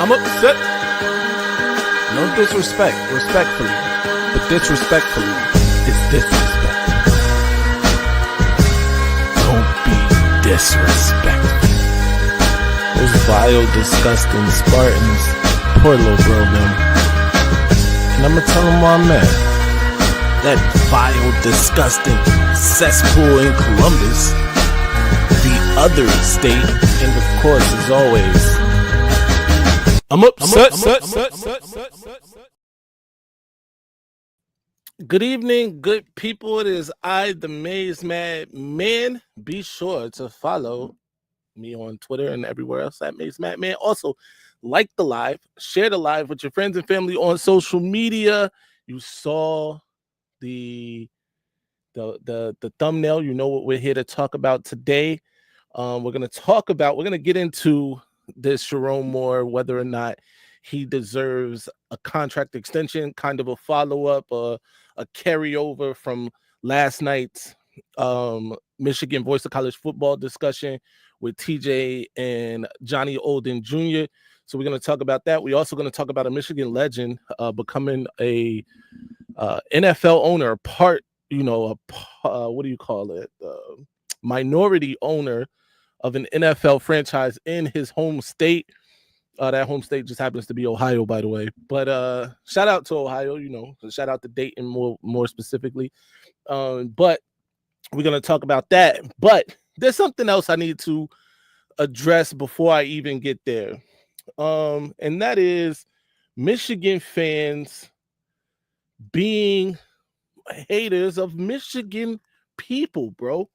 I'm upset. No disrespect, respectfully. But disrespectfully is disrespect. Don't be disrespectful. Those vile, disgusting Spartans. Poor little bro, them. And I'ma tell them why I'm mad. That vile, disgusting cesspool in Columbus. The other state, and of course, as always, I'm upset. Good evening, good people. It is I, the Maze Mad Man. Be sure to follow me on Twitter and everywhere else at Maze Mad Man. Also, like the live, share the live with your friends and family on social media. You saw the thumbnail. You know what we're here to talk about today. We're going to get into this Sherrone Moore, whether or not he deserves a contract extension, kind of a follow-up, a carryover from last night's Michigan Voice of College Football discussion with TJ and Johnny Olden Jr. So we're going to talk about that. We're also going to talk about a Michigan legend becoming a NFL owner, minority owner of an NFL franchise in his home state. That home state just happens to be Ohio, by the way. But shout out to Ohio, shout out to Dayton more specifically. But we're going to talk about that. But there's something else I need to address before I even get there. And that is Michigan fans being haters of Michigan people, bro.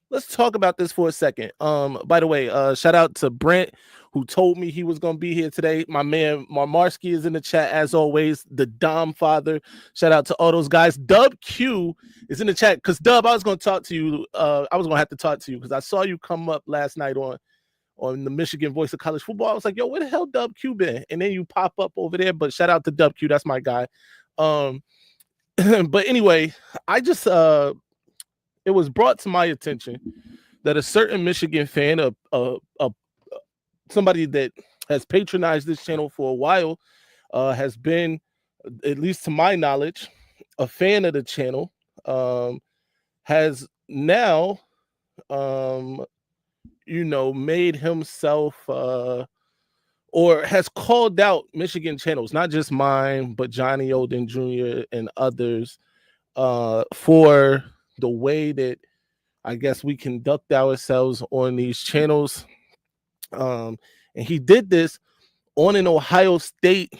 Let's talk about this for a second. By the way, shout out to Brent, who told me he was going to be here today. My man Marmarski is in the chat as always. The Dom Father. Shout out to all those guys. Dub Q is in the chat because Dub, I was going to talk to you. I was going to have to talk to you because I saw you come up last night on the Michigan Voice of College Football. I was like, yo, where the hell Dub Q been? And then you pop up over there. But shout out to Dub Q. That's my guy. But anyway, I just it was brought to my attention that a certain Michigan fan, somebody that has patronized this channel for a while, has been, at least to my knowledge, a fan of the channel, has now, made himself or has called out Michigan channels, not just mine, but Johnny Olden Jr. and others, for the way that I guess we conduct ourselves on these channels. And he did this on an Ohio State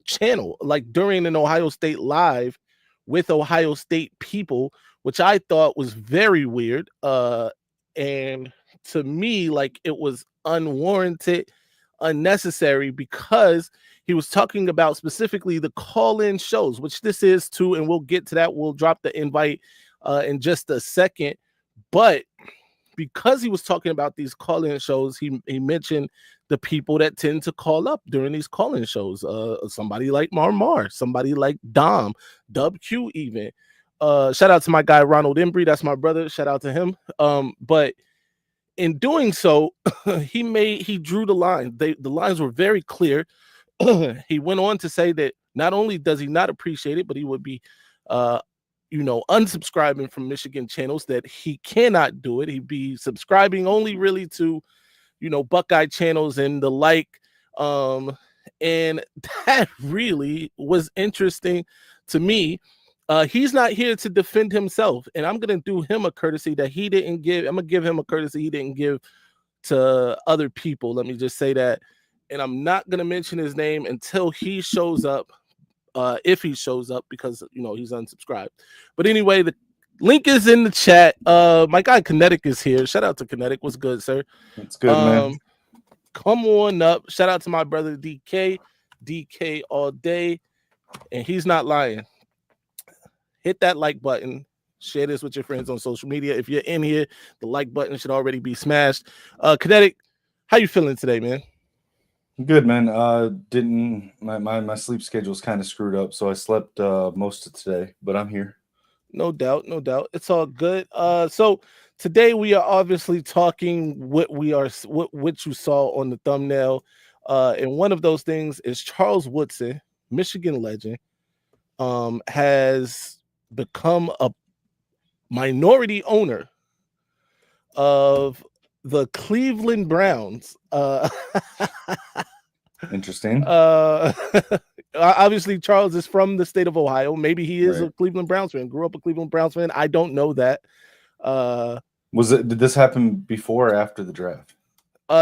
channel, like during an Ohio State live with Ohio State people, which I thought was very weird. And to me, like, it was unwarranted, unnecessary, because he was talking about specifically the call-in shows, which this is too, and we'll get to that. We'll drop the invite in just a second. But because he was talking about these call-in shows, he mentioned the people that tend to call up during these call-in shows. Somebody like Marmar, somebody like Dom, Dub Q even. Shout out to my guy Ronald Embry, that's my brother. Shout out to him. But in doing so, he drew the line. The lines were very clear. He went on to say that not only does he not appreciate it, but he would be unsubscribing from Michigan channels, that he cannot do it. He'd be subscribing only really to, Buckeye channels and the like. And that really was interesting to me. He's not here to defend himself, and I'm going to do him a courtesy that he didn't give. I'm going to give him a courtesy he didn't give to other people. Let me just say that. And I'm not going to mention his name until he shows up. If he shows up, because he's unsubscribed. But anyway, the link is in the chat. My guy Kinetic is here. Shout out to Kinetic. What's good, sir? That's good, man. Come on up. Shout out to my brother DK all day, and he's not lying. Hit that like button. Share this with your friends on social media. If you're in here, the like button should already be smashed. Kinetic, how you feeling today, man? Good, man. My sleep schedule's kind of screwed up, so I slept most of today, but I'm here. No doubt. It's all good. So today we are obviously talking what you saw on the thumbnail. And one of those things is Charles Woodson, Michigan legend, has become a minority owner of the Cleveland Browns. Interesting. Obviously, Charles is from the state of Ohio. Maybe he is Right. a Cleveland Browns fan, grew up a Cleveland Browns fan. I don't know that. Did this happen before or after the draft?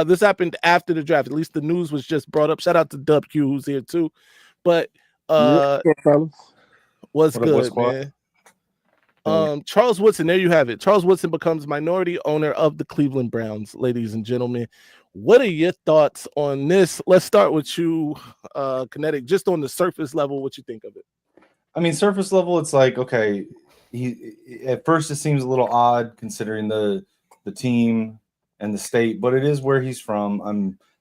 This happened after the draft. At least the news was just brought up. Shout out to Dub Q, who's here too. But what's good, man? Charles Woodson, there you have it. Charles Woodson becomes minority owner of the Cleveland Browns, ladies and gentlemen. What are your thoughts on this? Let's start with you, Kinetic, just on the surface level, what you think of it. I mean, surface level, it's like, okay, at first it seems a little odd considering the team and the state, but it is where he's from.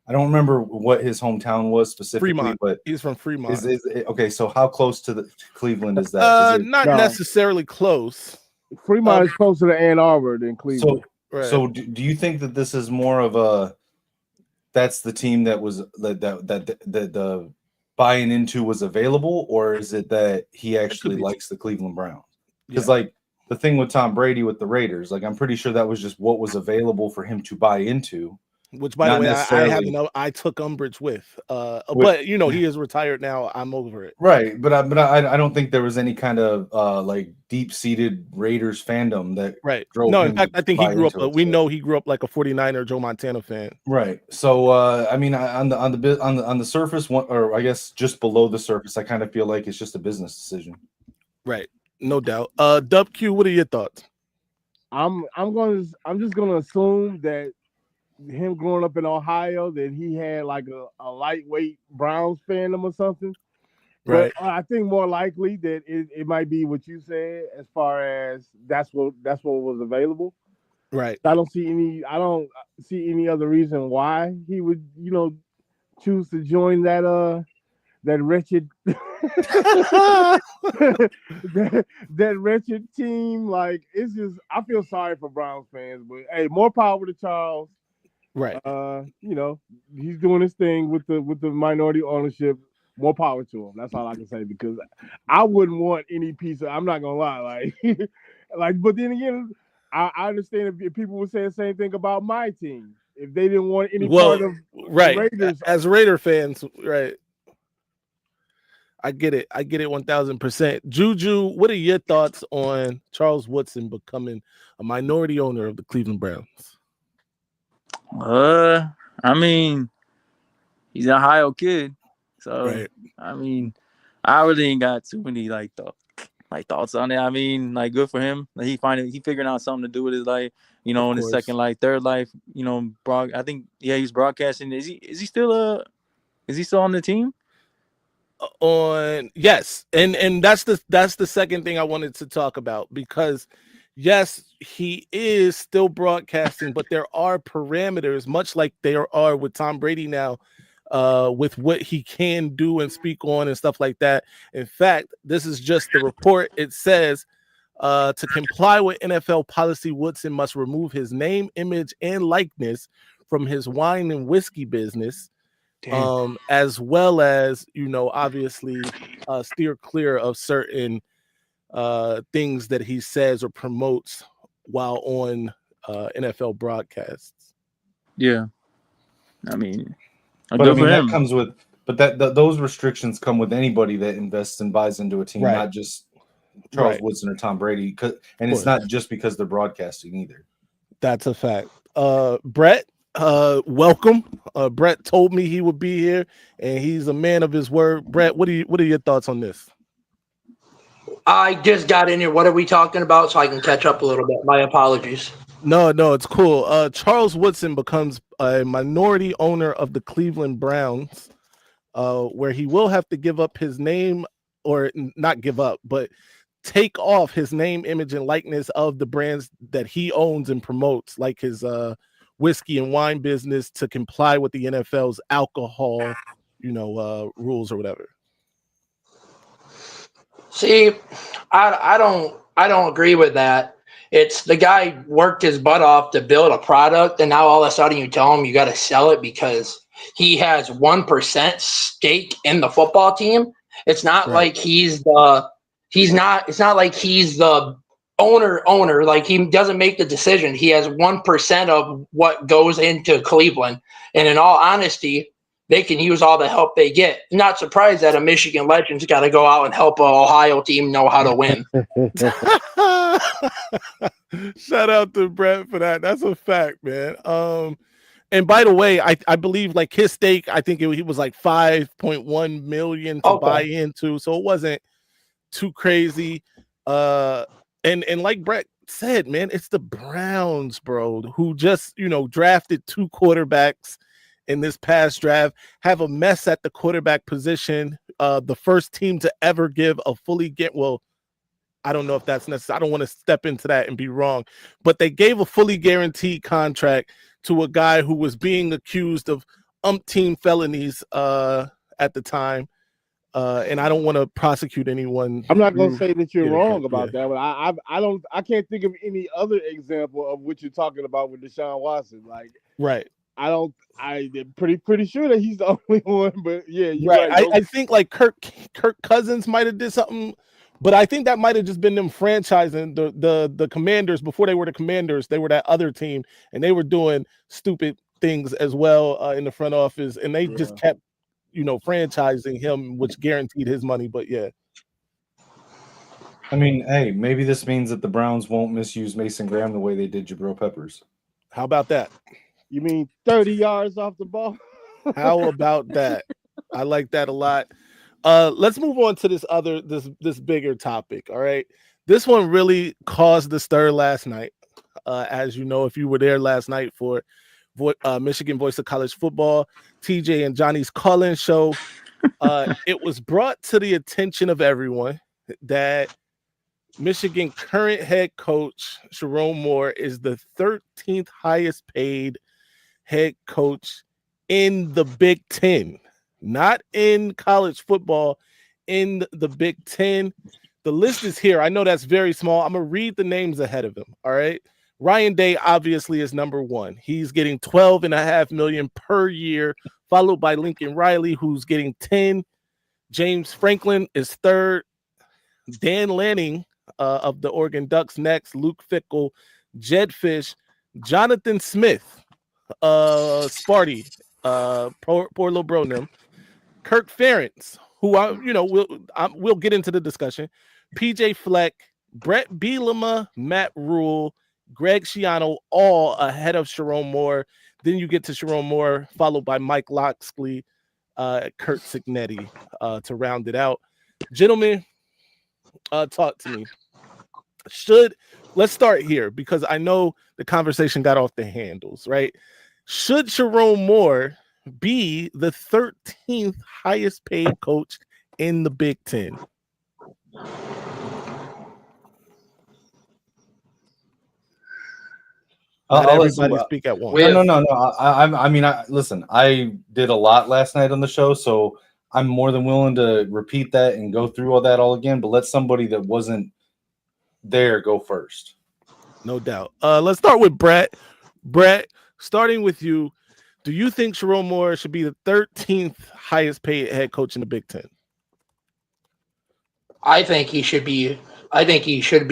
I don't remember what his hometown was specifically, Fremont. But he's from Fremont. Okay, so how close to Cleveland is that? Not necessarily close. Fremont is closer to Ann Arbor than Cleveland. So do you think that this is more of a that's the team that was that the buying into was available, or is it that he actually likes the Cleveland Browns? Because like the thing with Tom Brady with the Raiders, like I'm pretty sure that was just what was available for him to buy into. Which, by the way, I took umbrage with. But you know, he is retired now. I'm over it. Right, but I don't think there was any kind of like deep-seated Raiders fandom that drove him. In fact, I think he grew up. We know he grew up like a 49er Joe Montana fan. Right. So I mean, on the surface, or I guess just below the surface, I kind of feel like it's just a business decision. Right. No doubt. Dub Q, what are your thoughts? I'm just gonna assume that him growing up in Ohio, that he had like a lightweight Browns fandom or something. Right. But I think more likely that it might be what you said, as far as that's what was available. Right. I don't see any other reason why he would, choose to join that wretched that wretched team. Like, it's just, I feel sorry for Browns fans, but hey, more power to Charles. Right. He's doing his thing with the minority ownership. More power to him. That's all I can say, because I wouldn't want any piece of, I'm not gonna lie, but then again, I understand if people would say the same thing about my team. If they didn't want any part of Raiders. As Raider fans, right. I get it 1000%. Juju, what are your thoughts on Charles Woodson becoming a minority owner of the Cleveland Browns? I mean, he's an Ohio kid, so I mean, I really ain't got too many thoughts on it. I mean, like, good for him. Like, he figuring out something to do with his life, in his second life, third life. I think he's broadcasting. Is he still on the team? Yes, and that's the second thing I wanted to talk about, because yes, he is still broadcasting, but there are parameters, much like there are with Tom Brady now, with what he can do and speak on and stuff like that. In fact, this is just the report. It says, to comply with NFL policy, Woodson must remove his name, image, and likeness from his wine and whiskey business, as well as, obviously steer clear of certain things that he says or promotes while on NFL broadcasts. Yeah, I mean, that comes with, those restrictions come with anybody that invests and buys into a team, not just Charles Woodson or Tom Brady. And it's not just because they're broadcasting either. That's a fact. Brett, welcome. Brett told me he would be here, and he's a man of his word. Brett, what are your thoughts on this? I just got in here. What are we talking about, so I can catch up a little bit? My apologies. No, it's cool. Charles Woodson becomes a minority owner of the Cleveland Browns, where he will have to give up his name, or not give up, but take off his name, image, and likeness of the brands that he owns and promotes, like his whiskey and wine business, to comply with the NFL's alcohol, rules or whatever. See, I don't agree with that. It's the guy worked his butt off to build a product, and now all of a sudden you tell him you got to sell it because he has 1% stake in the football team. It's not like it's not like he's the owner. Like, he doesn't make the decision. He has 1% of what goes into Cleveland. And in all honesty, they can use all the help they get. Not surprised that a Michigan legend's got to go out and help an Ohio team know how to win. Shout out to Brett for that. That's a fact, man. And by the way, I believe like his stake, I think he was like 5.1 million to buy into, so it wasn't too crazy. And like Brett said, man, it's the Browns, bro, who just drafted 2 quarterbacks in this past draft, have a mess at the quarterback position. The first team to ever give a fully I don't know if that's necessary. I don't want to step into that and be wrong, but they gave a fully guaranteed contract to a guy who was being accused of umpteen felonies at the time. And I don't want to prosecute anyone. I'm not going to say that you're wrong about that, but I can't think of any other example of what you're talking about with Deshaun Watson. Like, right. I'm pretty sure that he's the only one, but yeah, you're right. I think like Kirk Cousins might have did something, but I think that might have just been them franchising the Commanders. Before they were the Commanders, they were that other team, and they were doing stupid things as well in the front office, and they just kept franchising him, which guaranteed his money. But yeah, I mean, hey, maybe this means that the Browns won't misuse Mason Graham the way they did Jabril Peppers. How about that? You mean 30 yards off the ball? How about that? I like that a lot. Let's move on to this bigger topic. All right. This one really caused the stir last night. As you know, if you were there last night for Michigan Voice of College Football, TJ and Johnny's call-in show, it was brought to the attention of everyone that Michigan current head coach Sherrone Moore is the 13th highest paid head coach in the Big Ten, not in college football, in the Big Ten. The list is here. I know that's very small. I'm going to read the names ahead of him. All right. Ryan Day obviously is number 1. He's getting $12.5 million per year, followed by Lincoln Riley, who's getting 10. James Franklin is 3rd. Dan Lanning of the Oregon Ducks next. Luke Fickell, Jed Fish, Jonathan Smith, Sparty, poor little bro them, Kirk Ferentz, who we'll get into the discussion, PJ Fleck, Brett Bielema, Matt Rule, Greg Schiano, all ahead of Sherrone Moore. Then you get to Sherrone Moore, followed by Mike Locksley, Kurt Signetti to round it out. Gentlemen, talk to me. Let's start here because I know the conversation got off the handles, right? Should Sherrone Moore be the 13th highest paid coach in the Big Ten? Everybody speak at once. No. I mean, listen, I did a lot last night on the show, so I'm more than willing to repeat that and go through all that all again, but let somebody that wasn't there go first. No doubt. Let's start with Brett. Brett, starting with you, do you think Sherrone Moore should be the 13th highest paid head coach in the Big Ten? I think he should be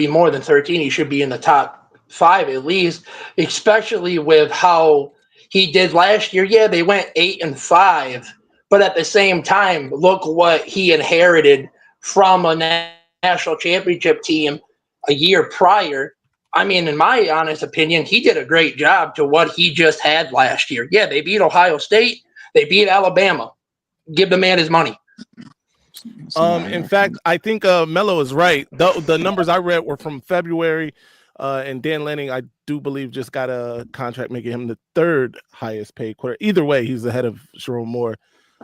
more than 13. He should be in the top 5 at least, especially with how he did last year. Yeah, they went 8-5, but at the same time, look what he inherited from a national championship team a year prior. I mean, in my honest opinion, he did a great job to what he just had last year. Yeah, they beat Ohio State. They beat Alabama. Give the man his money. In fact, I think Mello is right. The numbers I read were from February, and Dan Lanning, I do believe, just got a contract making him the 3rd highest paid quarter. Either way, he's ahead of Sherrone Moore.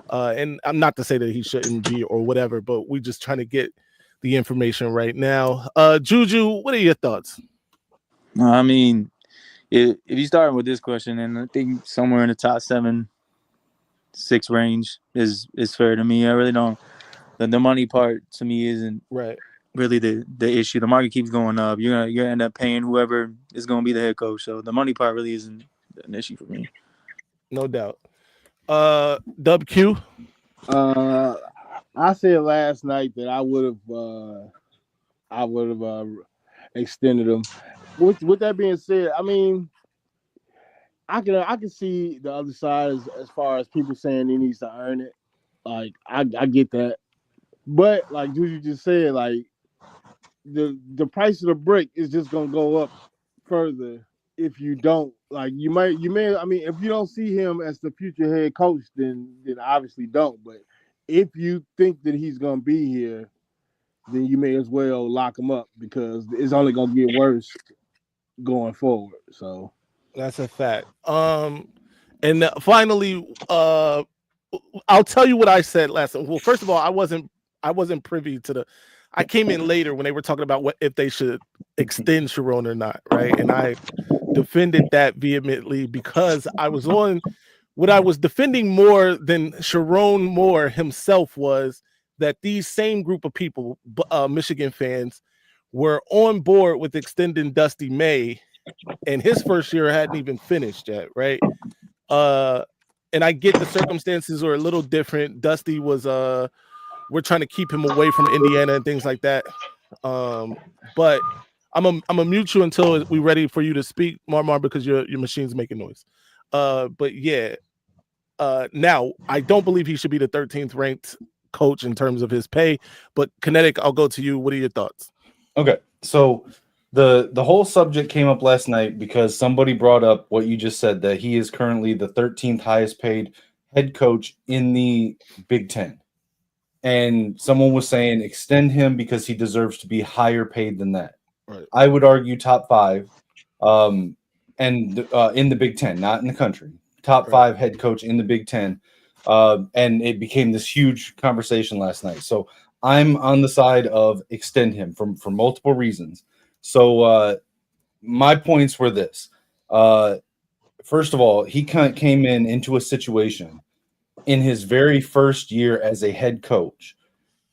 And I'm not to say that he shouldn't be or whatever, but we're just trying to get the information right now. Juju, what are your thoughts? I mean, if you start with this question, and I think somewhere in the top 7-6 range is fair to me. I really don't. The money part to me isn't right. really the issue. The market keeps going up. You're gonna end up paying whoever is gonna be the head coach. So the money part really isn't an issue for me. No doubt. Dub Q. I said last night that I would have extended him. With that being said, I mean, I can see the other side as far as people saying he needs to earn it. Like I get that, but like Juju just said, like the price of the brick is just gonna go up further if you don't. Like you may. I mean, if you don't see him as the future head coach, then obviously don't. But if you think that he's gonna be here, then you may as well lock him up because it's only gonna get worse going forward. So that's a fact. And finally, I'll tell you what I said last time. Well, first of all, I wasn't privy to the. I came in later when they were talking about what if they should extend Sherrone or not, right? And I defended that vehemently because I was on. What I was defending more than Sherrone Moore himself was that these same group of people, Michigan fans, were on board with extending Dusty May, and his first year hadn't even finished yet, right? And I get the circumstances are a little different. Dusty was we're trying to keep him away from Indiana and things like that. But I'm a mute you until we're ready for you to speak, Marmar, because your machine's making noise. But yeah, now I don't believe he should be the 13th ranked coach in terms of his pay. But Kinetic, I'll go to you. What are your thoughts? Okay, so the whole subject came up last night because somebody brought up what you just said, that he is currently the 13th highest paid head coach in the Big Ten. And someone was saying extend him because he deserves to be higher paid than that. Right. I would argue top 5 and in the Big Ten, not in the country. Top 5 head coach in the Big Ten. And it became this huge conversation last night. So I'm on the side of extend him for multiple reasons. So my points were this. First of all, he came into a situation in his very first year as a head coach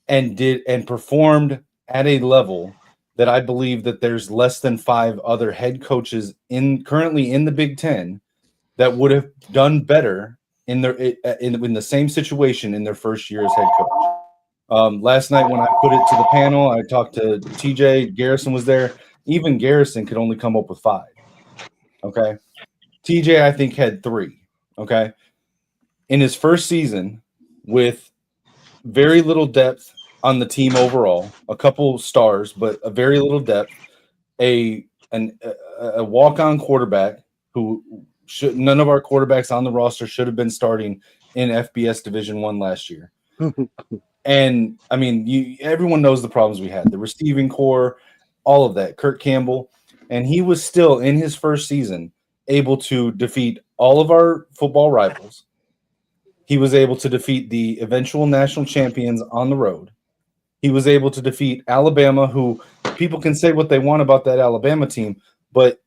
and performed at a level that I believe that there's less than 5 other head coaches currently in the Big Ten that would have done better in the same situation in their first year as head coach. Last night when I put it to the panel, I talked to TJ. Garrison was there. Even Garrison could only come up with 5. Okay. TJ, I think, had 3. Okay. In his first season, with very little depth on the team overall, a couple stars, but a very little depth, a walk-on quarterback who none of our quarterbacks on the roster should have been starting in FBS Division I last year. And I mean, everyone knows the problems we had, the receiving core, all of that, Kurt Campbell, and he was still in his first season able to defeat all of our football rivals. He was able to defeat the eventual national champions on the road. He was able to defeat Alabama, who people can say what they want about that Alabama team, but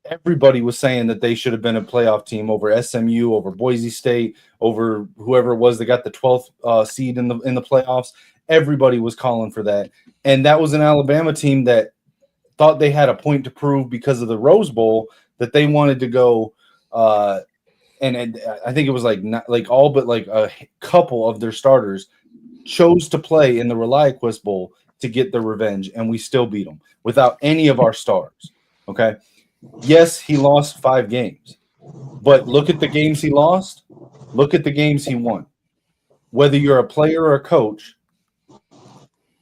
everybody was saying that they should have been a playoff team over SMU, over Boise State, over whoever it was that got the 12th seed in the playoffs. Everybody was calling for that. And that was an Alabama team that thought they had a point to prove because of the Rose Bowl, that they wanted to go and I think it was all but a couple of their starters chose to play in the ReliaQuest Bowl to get their revenge, and we still beat them without any of our stars. Okay. Yes, he lost 5 games, but look at the games he lost. Look at the games he won. Whether you're a player or a coach,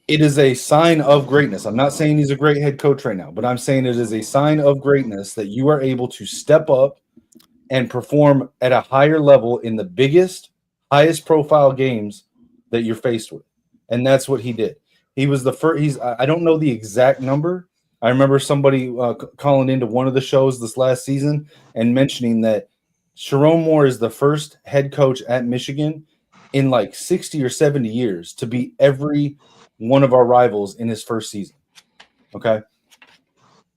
it is a sign of greatness. I'm not saying he's a great head coach right now, but I'm saying it is a sign of greatness that you are able to step up and perform at a higher level in the biggest, highest profile games that you're faced with. And that's what he did. He was the first. I don't know the exact number. I remember somebody calling into one of the shows this last season and mentioning that Sherrone Moore is the first head coach at Michigan in 60 or 70 years to beat every one of our rivals in his first season. Okay.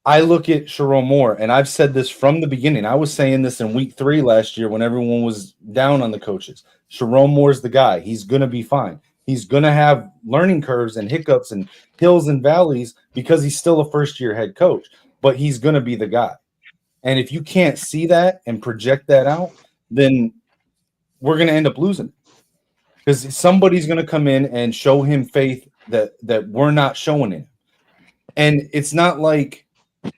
I look at Sherrone Moore, and I've said this from the beginning. I was saying this in week 3 last year when everyone was down on the coaches. Sherrone Moore's the guy. He's going to be fine. He's going to have learning curves and hiccups and hills and valleys because he's still a first-year head coach, but he's going to be the guy. And if you can't see that and project that out, then we're going to end up losing, because somebody's going to come in and show him faith that we're not showing him. And it's not like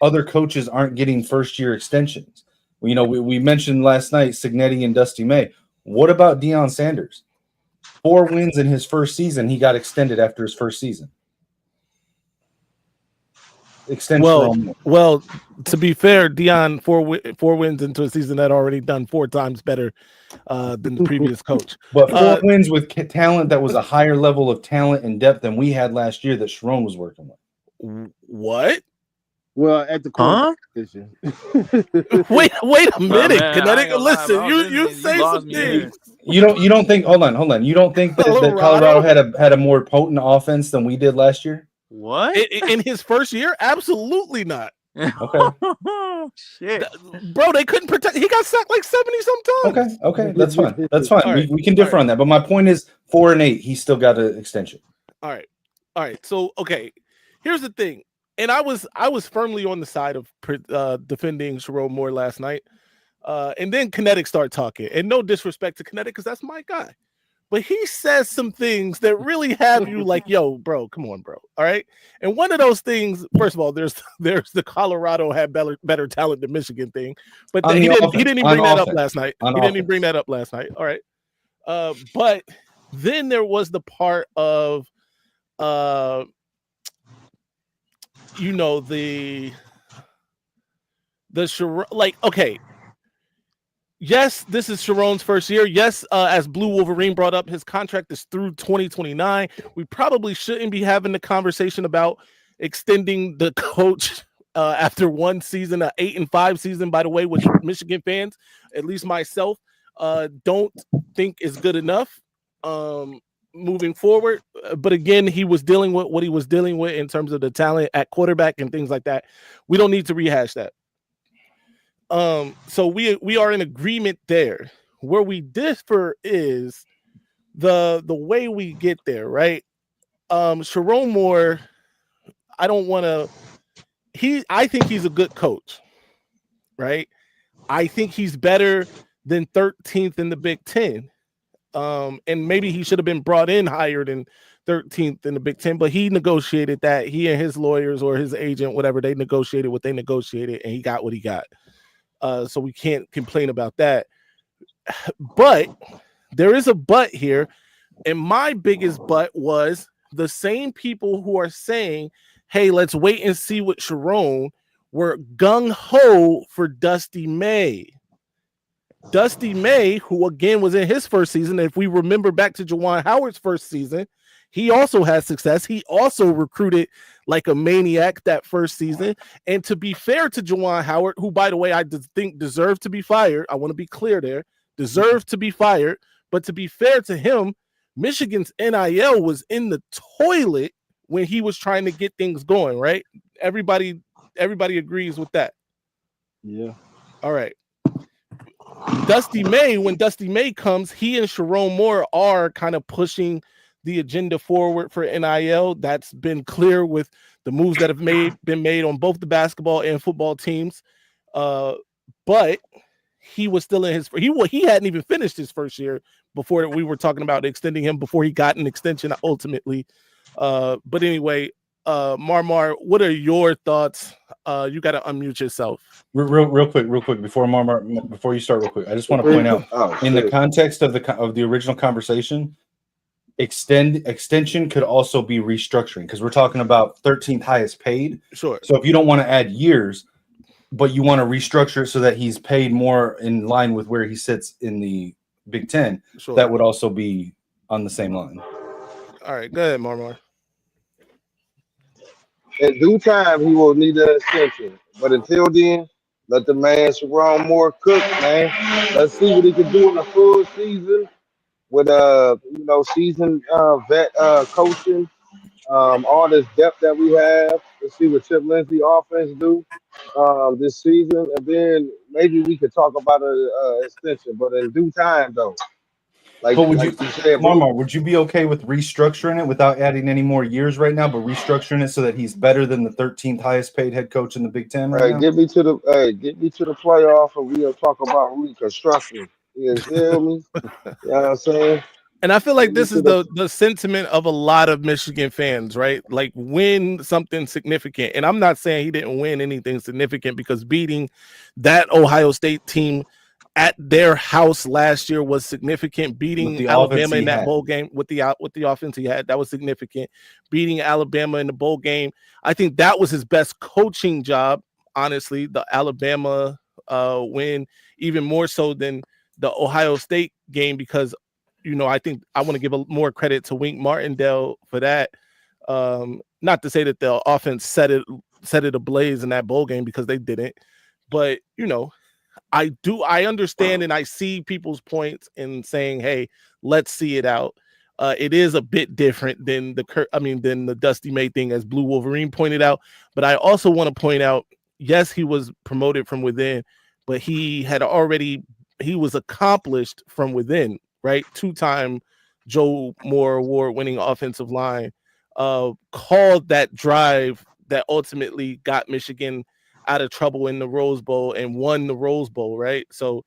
other coaches aren't getting first-year extensions. You know, we mentioned last night Cignetti and Dusty May. What about Deion Sanders? 4 wins in his first season. He got extended after his first season. Well, to be fair, Deion 4 wins into a season that already done 4 times better than the previous coach. But 4 wins with talent that was a higher level of talent and depth than we had last year that Sherrone was working with. What? Well, at the core position. wait a minute, Connecticut. Listen, you say some things. You don't think? Hold on. You don't think that Colorado had a more potent offense than we did last year? What? In his first year? Absolutely not. Okay. Shit. Bro, they couldn't protect. He got sacked like 70 sometimes. Okay. That's fine. Right. We can differ on that. But my point is 4 and 8, he still got an extension. All right. So, okay. Here's the thing. And I was firmly on the side of defending Sherrone Moore last night. And then Kinetic started talking. And no disrespect to Kinetic, because that's my guy. But he says some things that really have you like, yo, bro, come on, bro. All right. And one of those things, first of all, there's the Colorado had better talent than Michigan thing. But he didn't even bring that up last night. He didn't even bring that up last night. All right. But then there was the part of you know, the like, okay. Yes, this is Sherrone's first year. Yes, as Blue Wolverine brought up, his contract is through 2029. We probably shouldn't be having the conversation about extending the coach after one season, an 8-5 season, by the way, which Michigan fans, at least myself, don't think is good enough moving forward. But again, he was dealing with what he was dealing with in terms of the talent at quarterback and things like that. We don't need to rehash that. So we are in agreement there. Where we differ is the way we get there, right? Sherrone Moore, I think he's a good coach, right? I think he's better than 13th in the Big Ten. And maybe he should have been brought in higher than 13th in the Big Ten, but he negotiated that. He and his lawyers or his agent, whatever, they negotiated what they negotiated, and he got what he got. So we can't complain about that. But there is a but here. And my biggest but was the same people who are saying, hey, let's wait and see what Sherrone, were gung-ho for Dusty May. Dusty May, who again was in his first season, if we remember back to Juwan Howard's first season, he also had success. He also recruited like a maniac that first season. And to be fair to Juwan Howard, who, by the way, I think deserved to be fired. I want to be clear there. Deserved to be fired. But to be fair to him, Michigan's NIL was in the toilet when he was trying to get things going, right? Everybody agrees with that. Yeah. All right. Dusty May, when Dusty May comes, he and Sherrone Moore are kind of pushing the agenda forward for NIL. That's been clear with the moves that have been made on both the basketball and football teams. But he was still in his he hadn't even finished his first year before we were talking about extending him, before he got an extension ultimately. But anyway, Marmar, what are your thoughts? You got to unmute yourself. Real quick before you start, real quick. I just want to point out in the context of the original conversation, extension could also be restructuring, because we're talking about 13th highest paid. Sure. So if you don't want to add years, but you want to restructure it so that he's paid more in line with where he sits in the Big Ten, sure, that would also be on the same line. All right, go ahead, Marmar. In due time, he will need an extension. But until then, let the man Sherrone Moore cook, man. Let's see what he can do in the full season with seasoned vet coaching, all this depth that we have. Let's see what Chip Lindsey offense do this season, and then maybe we could talk about an extension. But in due time, though. But would like you, you said, Mama, would you be okay with restructuring it without adding any more years right now, but restructuring it so that he's better than the 13th highest paid head coach in the Big Ten right now? Get me to the playoff, and we'll talk about reconstruction. You feel me? You know what I'm saying? And I feel like Get me this to is the sentiment of a lot of Michigan fans, right? Like win something significant. And I'm not saying he didn't win anything significant, because beating that Ohio State team at their house last year was significant. Beating Alabama in that bowl game with the offense he had, that was significant. Beating Alabama in the bowl game, I think that was his best coaching job, honestly. The Alabama win, even more so than the Ohio State game, because I think I want to give more credit to Wink Martindale for that. Not to say that the offense set it ablaze in that bowl game, because they didn't. But I understand and I see people's points in saying, hey, let's see it out. It is a bit different than the Dusty May thing, as Blue Wolverine pointed out. But I also want to point out, yes, he was promoted from within, but he was accomplished from within. Right, 2-time Joe Moore award-winning offensive line, called that drive that ultimately got Michigan out of trouble in the Rose Bowl and won the Rose Bowl. Right, so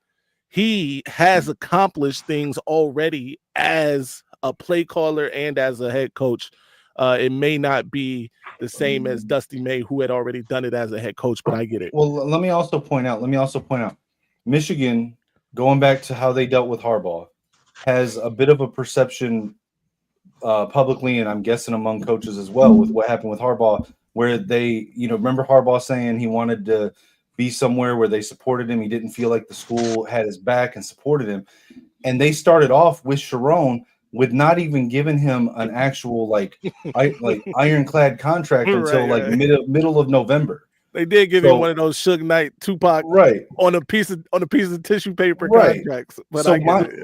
he has accomplished things already as a play caller and as a head coach. It may not be the same as Dusty May, who had already done it as a head coach, but I get it. Well, let me also point out, Michigan, going back to how they dealt with Harbaugh, has a bit of a perception publicly, and I'm guessing among coaches as well, with what happened with Harbaugh, where they, remember Harbaugh saying he wanted to be somewhere where they supported him. He didn't feel like the school had his back and supported him. And they started off with Sherrone with not even giving him an actual ironclad contract until middle of November. They did give him one of those Suge Knight, Tupac, on a piece of tissue paper contracts. But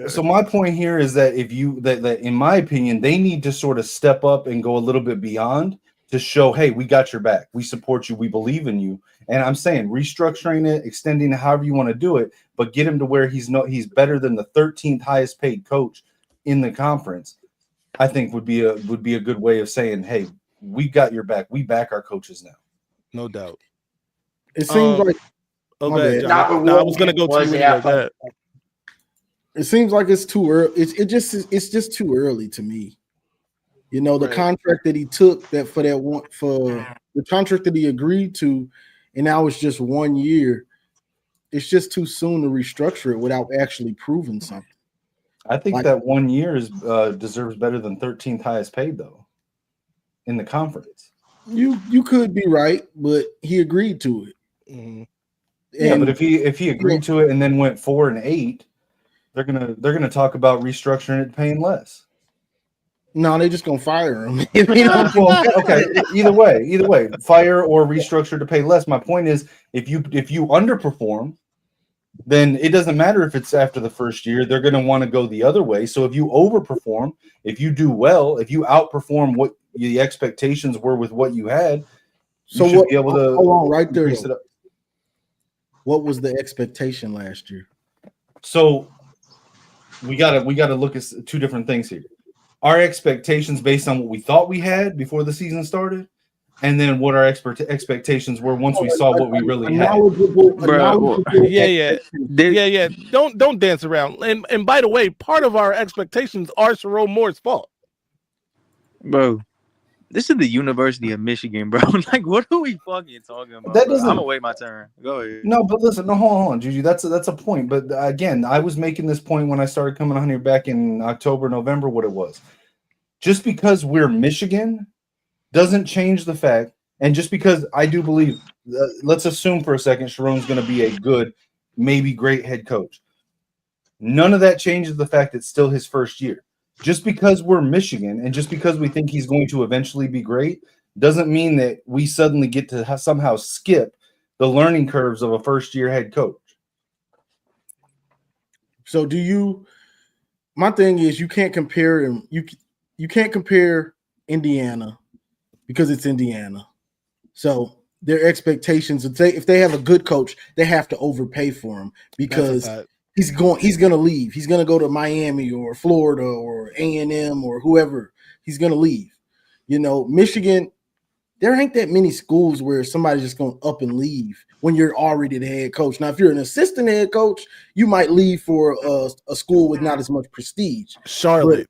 so my point here is that that in my opinion, they need to sort of step up and go a little bit beyond to show, hey, we got your back, we support you, we believe in you. And I'm saying restructuring it, extending it, however you want to do it, but get him to where he's better than the 13th highest paid coach in the conference. I think would be a good way of saying, hey, we got your back, we back our coaches now. No doubt. It seems like I was gonna go to you anyway. It seems like it's too early. It's just too early to me. The contract that he took for the contract that he agreed to, and now it's just 1 year. It's just too soon to restructure it without actually proving something. I think that 1 year deserves better than 13th highest paid though in the conference. You could be right, but he agreed to it. Mm-hmm. Yeah, but if he agreed to it and then went 4 and 8, they're gonna talk about restructuring it, paying less. No, they're just gonna fire him. Well, okay. Either way, fire or restructure to pay less. My point is, if you underperform, then it doesn't matter if it's after the first year. They're going to want to go the other way. So if you overperform, if you do well, if you outperform what the expectations were with what you had, you should be able to hold on right there. What was the expectation last year? So we gotta look at two different things here. Our expectations based on what we thought we had before the season started, and then what our expectations were once we saw what we really had. Yeah. Don't dance around. And by the way, part of our expectations are Sherrone Moore's fault. Bro, this is the University of Michigan, bro. Like, what are we fucking talking about? I'm gonna wait my turn. Go ahead. No, but listen, hold on, Juju. That's a point. But again, I was making this point when I started coming on here back in October, November. What it was, just because we're Michigan doesn't change the fact, and just because I do believe, let's assume for a second Sherrone's going to be a good, maybe great head coach. None of that changes the fact it's still his first year. Just because we're Michigan and just because we think he's going to eventually be great doesn't mean that we suddenly get to somehow skip the learning curves of a first-year head coach. So my thing is you can't compare him. You can't compare Indiana because it's Indiana. So their expectations, if they have a good coach, they have to overpay for him because he's gonna leave. He's gonna go to Miami or Florida or A&M or whoever. He's gonna leave. Michigan, there ain't that many schools where somebody's just gonna up and leave when you're already the head coach. Now, if you're an assistant head coach, you might leave for a school with not as much prestige. Charlotte.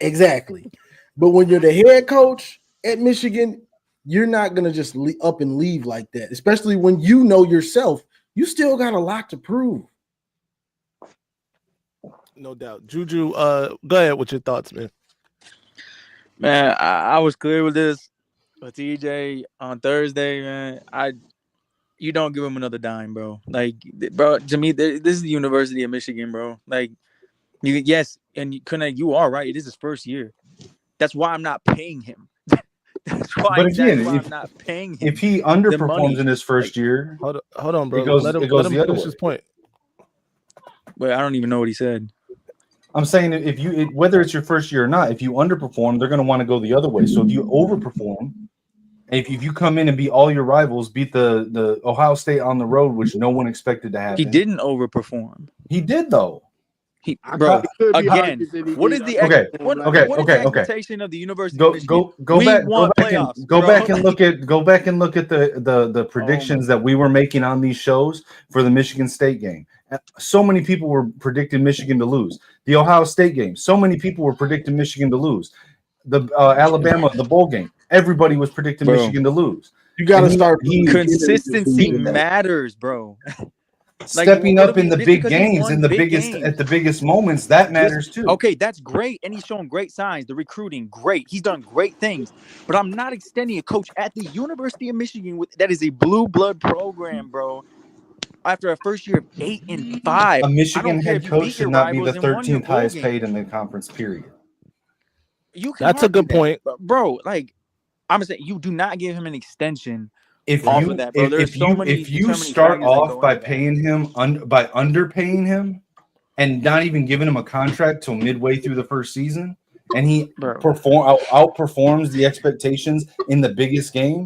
Exactly. But when you're the head coach at Michigan, you're not going to just up and leave like that, especially when you know yourself. You still got a lot to prove. No doubt. Juju, go ahead with your thoughts, man. Man, I was clear with this. But TJ, on Thursday, man, you don't give him another dime, bro. Like, bro, to me, this is the University of Michigan, bro. Like, you are right. It is his first year. That's why I'm not paying him. That's why I'm not paying him. If he underperforms in his first year, hold on, bro. Let him finish his point. But I don't even know what he said. I'm saying whether it's your first year or not, if you underperform, they're going to want to go the other way. So if you overperform, if you come in and beat all your rivals, beat the Ohio State on the road, which no one expected to happen. He didn't overperform. He did though. Bro, again, what is the expectation of the University of Michigan? Go back and look at the predictions that we were making on these shows for the Michigan State game. So many people were predicting Michigan to lose. The Ohio State game, so many people were predicting Michigan to lose. The Alabama, the bowl game, everybody was predicting Michigan to lose. You got to start. Consistency matters, bro. Stepping up in the big games, at the biggest moments, that matters too. Okay, that's great, and he's showing great signs. The recruiting, great. He's done great things. But I'm not extending a coach at the University of Michigan that is a blue blood program, bro. After a first year of 8-5, a Michigan head coach should not be the 13th highest paid in the conference. Period. That's a good point, bro. Like I'm saying, you do not give him an extension. If you start off by paying him by underpaying him and not even giving him a contract till midway through the first season, and he outperforms the expectations in the biggest game,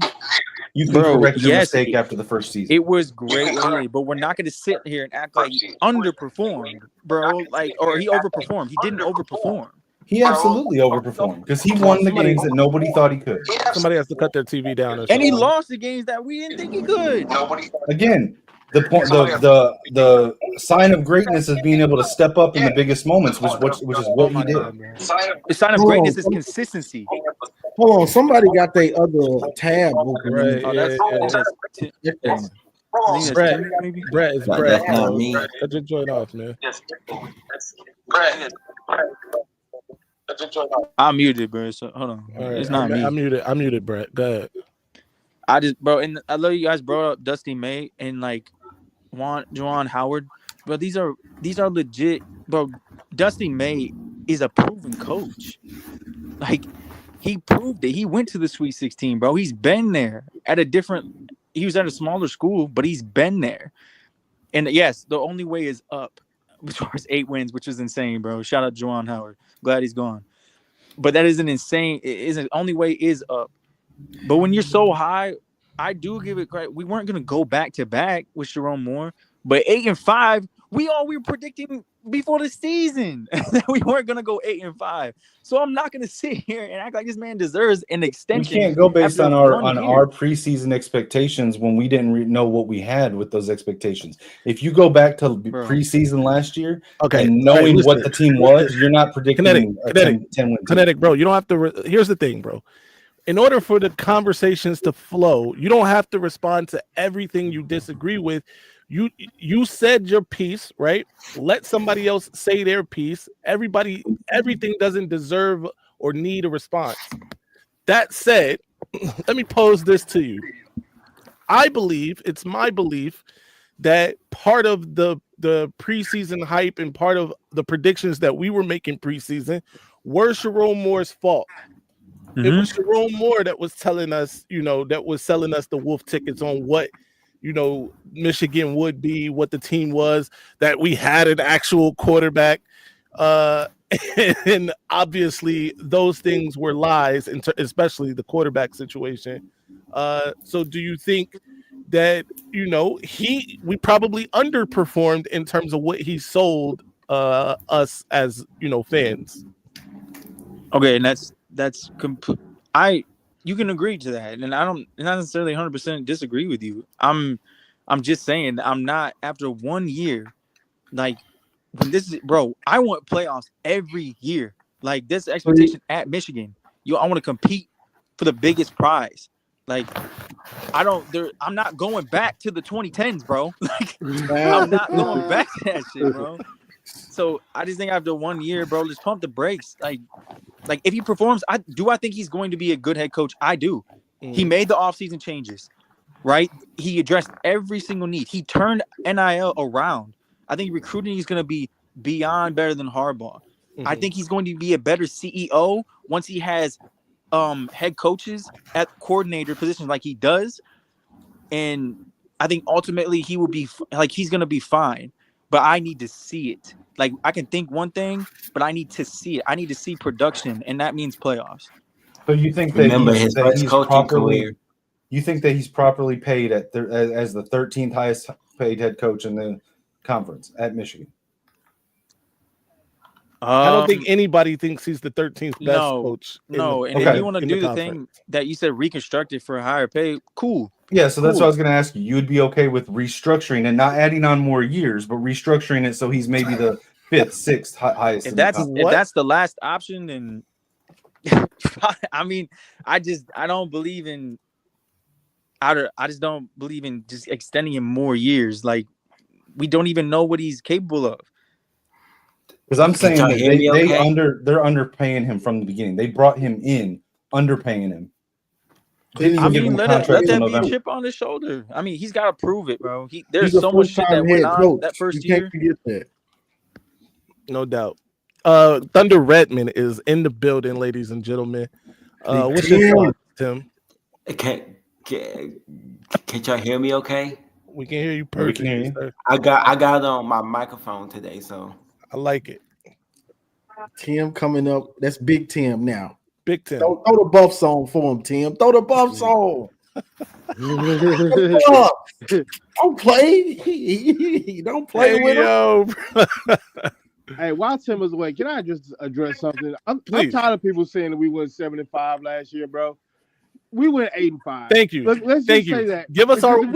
you can correct your mistake after the first season. It was great, but we're not going to sit here and act like he underperformed, bro. Like, or he overperformed. He didn't overperform. He absolutely overperformed because he won the games that nobody thought he could. Somebody has to cut their TV down, and he lost the games that we didn't think he could. Again, the sign of greatness is being able to step up in the biggest moments, which is what he did. The sign of greatness is consistency. Hold on, somebody got their other tab open. Right. Brett. That's not me. Cut your joint off, man. I'm muted, bro. So hold on. Right, it's not me. I'm muted, Brett. Go ahead. And I love you guys brought up Dusty May and like Juwan Howard. But these are legit, bro. Dusty May is a proven coach. Like he proved it. He went to the Sweet 16, bro. He's been there he was at a smaller school, but he's been there. And yes, the only way is up as far as 8 wins, which is insane, bro. Shout out Juwan Howard. Glad he's gone. But that isn't insane. It isn't. Only way is up. But when you're so high, I do give it credit. We weren't going to go back to back with Sherrone Moore, but 8-5, we were predicting before the season that we weren't going to go 8-5. So I'm not going to sit here and act like this man deserves an extension. We can't go based on our preseason expectations when we didn't know what we had with those expectations. If you go back to preseason last year, and knowing what the team was, you're not predicting a 10-win team. Kinetic, bro. You don't have to. Here's the thing, bro. In order for the conversations to flow, you don't have to respond to everything you disagree with. You said your piece, right? Let somebody else say their piece. Everything doesn't deserve or need a response. That said, let me pose this to you. It's my belief that part of the preseason hype and part of the predictions that we were making preseason were Sherrone Moore's fault. Mm-hmm. It was Sherrone Moore that was telling us, that was selling us the wolf tickets on what, Michigan would be, what the team was, that we had an actual quarterback. And obviously those things were lies, especially the quarterback situation. So do you think that we probably underperformed in terms of what he sold us as fans. Okay, and that's complete. You can agree to that, and I don't not necessarily 100% disagree with you. I'm just saying I'm not after 1 year. Like when this is, bro, I want playoffs every year. Like this expectation at Michigan. I want to compete for the biggest prize. Like I'm not going back to the 2010s, bro. Like I'm not going back to that shit, bro. So I just think after 1 year, bro, just pump the brakes. Like if he performs, I think he's going to be a good head coach. I do. He made the offseason changes, right? He addressed every single need. He turned NIL around. I think recruiting is going to be beyond better than Harbaugh. I think he's going to be a better CEO once he has head coaches at coordinator positions like he does. And I think ultimately he will be he's going to be fine. But I need to see it. Like I can think one thing, but I need to see it. I need to see production, and that means playoffs. So you think that he's properly? You think that he's properly paid as the 13th highest paid head coach in the conference at Michigan? I don't think anybody thinks he's the 13th best coach. If you want to do the thing that you said, reconstruct it for a higher pay, cool. Yeah, so that's what I was going to ask you. You would be okay with restructuring and not adding on more years, but restructuring it so he's maybe the 5th, 6th highest. If that's the last option, then I mean, I don't believe in. I just don't believe in just extending him more years. Like we don't even know what he's capable of. Because I'm saying that they're underpaying him from the beginning. They brought him in underpaying him. I mean, let that be a chip on his shoulder. I mean, he's got to prove it, bro. There's so much shit that went on that first year. No doubt. Thunder Redmond is in the building, ladies and gentlemen. What's your thoughts, Tim? Can y'all hear me okay? We can hear you perfectly. I got on my microphone today, so I like it. Tim coming up. That's Big Tim now. Big Tim. Throw the buff song for him, Tim. Throw the buff song. Don't play. Don't play with him. Hey, while Tim is away, can I just address something? I'm tired of people saying that we went 7-5 last year, bro. We went 8-5. Thank you. Let's just say that. Give us our win.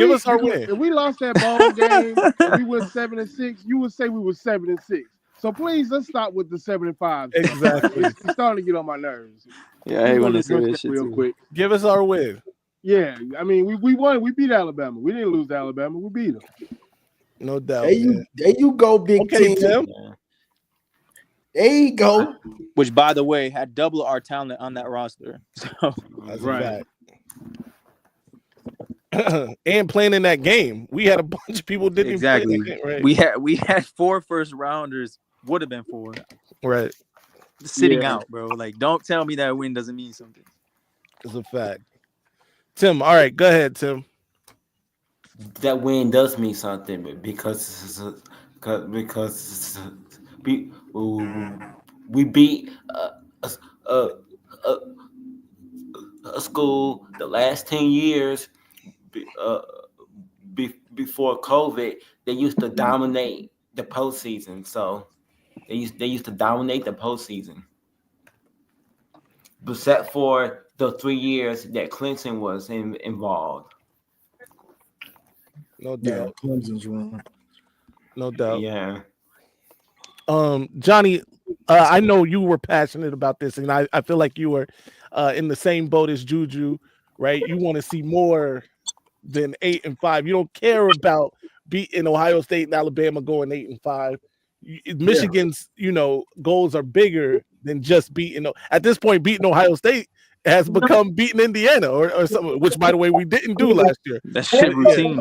If we lost that ball game and we went 7-6, you would say we were 7-6. So please, let's stop with the 7-5. Exactly. It's starting to get on my nerves. Yeah, I want to say this shit real quick. Give us our win. Yeah, I mean, we won. We beat Alabama. We didn't lose to Alabama. We beat them. No doubt. There you go, Big Tim. Yeah. There you go. Which, by the way, had double our talent on that roster. So that's right. And playing in that game, we had a bunch of people didn't exactly. Play that game, right? We had 4 first rounders. Would have been 4. Right. Sitting out, bro. Like, don't tell me that win doesn't mean something. It's a fact. Tim, all right, go ahead, Tim. That win does mean something because we beat a school the last 10 years before COVID. They used to dominate the postseason. So they used to dominate the postseason. Except for the 3 years that Clemson was involved. No doubt. Yeah, Clemson's wrong. No doubt. Yeah. Johnny, I know you were passionate about this, and I feel like you were in the same boat as Juju, right? You want to see more than 8-5. You don't care about beating Ohio State and Alabama going 8-5. Michigan's, goals are bigger than just beating. At this point, beating Ohio State has become beating Indiana or something, which, by the way, we didn't do last year. That shit routine.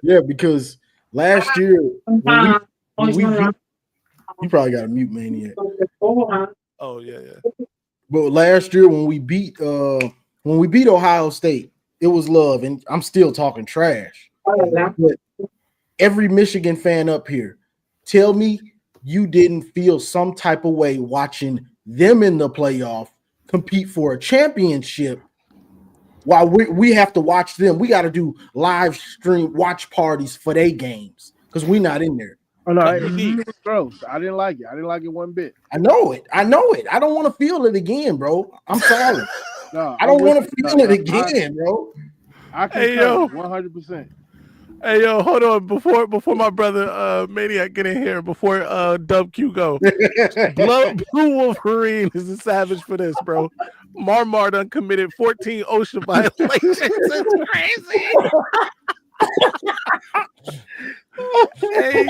Yeah, because last year when we you probably got a mute maniac. Oh yeah. But last year when we beat Ohio State, it was love, and I'm still talking trash. But every Michigan fan up here, tell me you didn't feel some type of way watching them in the playoff compete for a championship while we have to watch them. We got to do live stream watch parties for their games because we're not in there. Oh no, it was gross. I didn't like it. I didn't like it one bit. I know it. I don't want to feel it again, bro. I'm sorry. No, I don't want to feel it again, bro. I can 100%. Hey yo, hold on before my brother Maniac get in here, before Dub Q go. Blue Wolverine is a savage for this, bro. Marmar done committed 14 OSHA violations. It's crazy. Hey,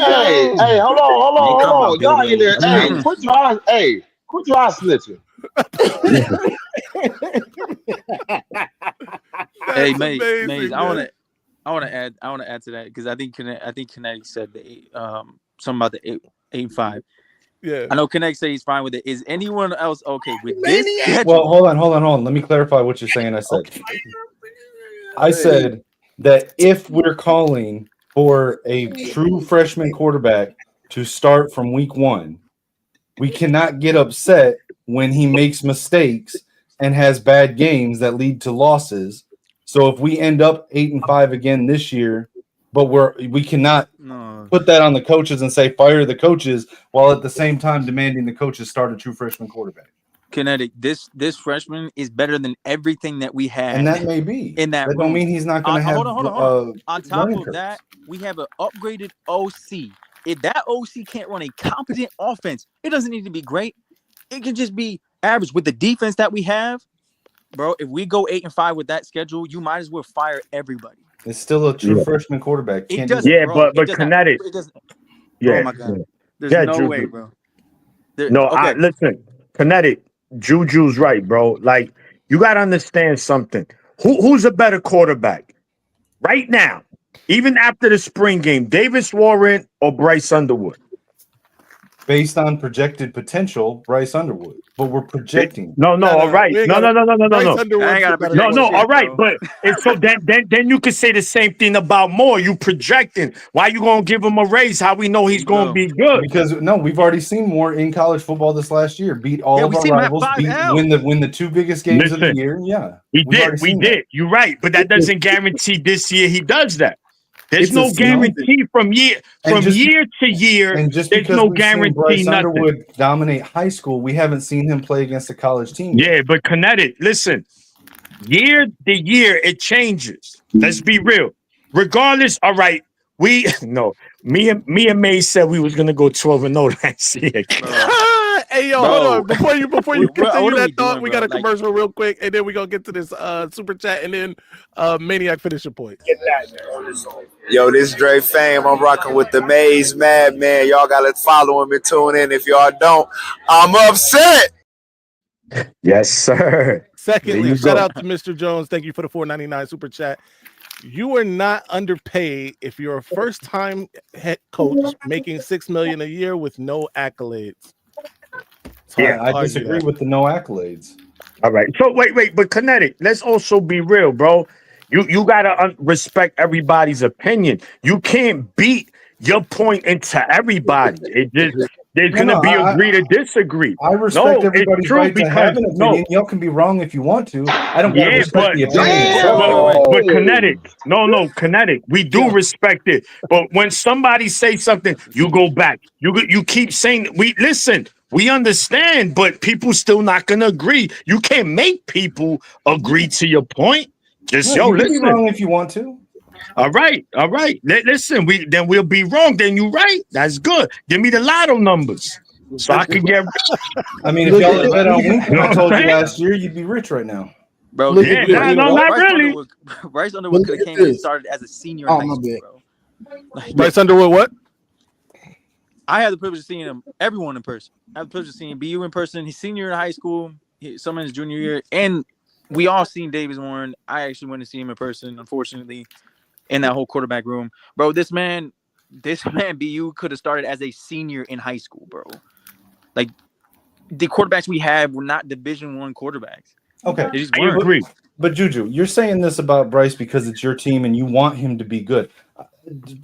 hold on. Y'all in there. Hey, quit your eyes snitching. Hey, Maze, I want to add to that because I think Kinetic said something about the 8-5. Yeah, I know Kinetic said he's fine with it. Is anyone else okay with this? Well, hold on. Let me clarify what you're saying. I said that if we're calling for a true freshman quarterback to start from week 1, we cannot get upset when he makes mistakes and has bad games that lead to losses. So if we end up 8-5 again this year, but we cannot put that on the coaches and say fire the coaches while at the same time demanding the coaches start a true freshman quarterback. Kinetic, this freshman is better than everything that we had. And that may be. In that don't mean he's not going to have. Hold on. On top of that, we have an upgraded OC. If that OC can't run a competent offense, it doesn't need to be great. It can just be average. With the defense that we have, bro, if we go 8-5 with that schedule, you might as well fire everybody. It's still a true freshman quarterback. It doesn't, but Kinetic. It doesn't. Yeah. Oh my God. There's no way, bro. Listen, Kinetic, Juju's right, bro. Like, you got to understand something. Who's a better quarterback right now, even after the spring game, Davis Warren or Bryce Underwood? Based on projected potential, Bryce Underwood. But we're projecting. No, all right. No. All right. But so then you could say the same thing about Moore. You projecting. Why you gonna give him a raise? How we know he's gonna be good? Because we've already seen Moore in college football this last year. Beat all of our rivals. Win the 2 biggest games of the year. Yeah, we did. You're right, but that doesn't guarantee this year he does that. There's no guarantee from year to year. And just there's no guarantee. Bryce Underwood dominate high school. We haven't seen him play against a college team. Yeah, but Kinetic, listen, year to year it changes. Let's be real. Regardless, all right. Me and May said we was gonna go 12-0 last year. Hey yo, hold on. Before you continue that thought, we got a commercial real quick, and then we're gonna get to this super chat, and then Maniac finish your point. Yo, this is Dre Fame. I'm rocking with the Maze Madman. Y'all gotta follow him and tune in. If y'all don't, I'm upset. Yes, sir. Secondly, shout out to Mr. Jones. Thank you for the $4.99 super chat. You are not underpaid if you're a first-time head coach making $6 million a year with no accolades. Yeah, I disagree with the no accolades. All right. So wait, but Kinetic, let's also be real, bro. You gotta respect everybody's opinion. You can't beat your point into everybody. There's gonna be agree to disagree. I respect everybody's right to have an opinion. Y'all can be wrong if you want to. I don't gotta respect the opinion. But Kinetic, no, Kinetic. We do respect it. But when somebody says something, you go back. You keep saying we understand, but people still not gonna agree. You can't make people agree to your point. Just you listen. Can be wrong if you want to. All right. Listen, we'll be wrong. Then you right. That's good. Give me the lotto numbers so I can get. I mean, if y'all had bet on Lincoln, I told you last year, you'd be rich right now, bro. Not really. Bryce Underwood could have came and started as a senior in high school, bro. Bryce Underwood, what? I had the privilege of seeing everyone in person. I had the privilege of seeing BU in person. He's senior in high school, some in his junior year, and we all seen Davis Warren. I actually went to see him in person, unfortunately, in that whole quarterback room. Bro, this man BU could have started as a senior in high school, bro. Like, the quarterbacks we have were not Division I quarterbacks. Okay, I agree. But Juju, you're saying this about Bryce because it's your team and you want him to be good.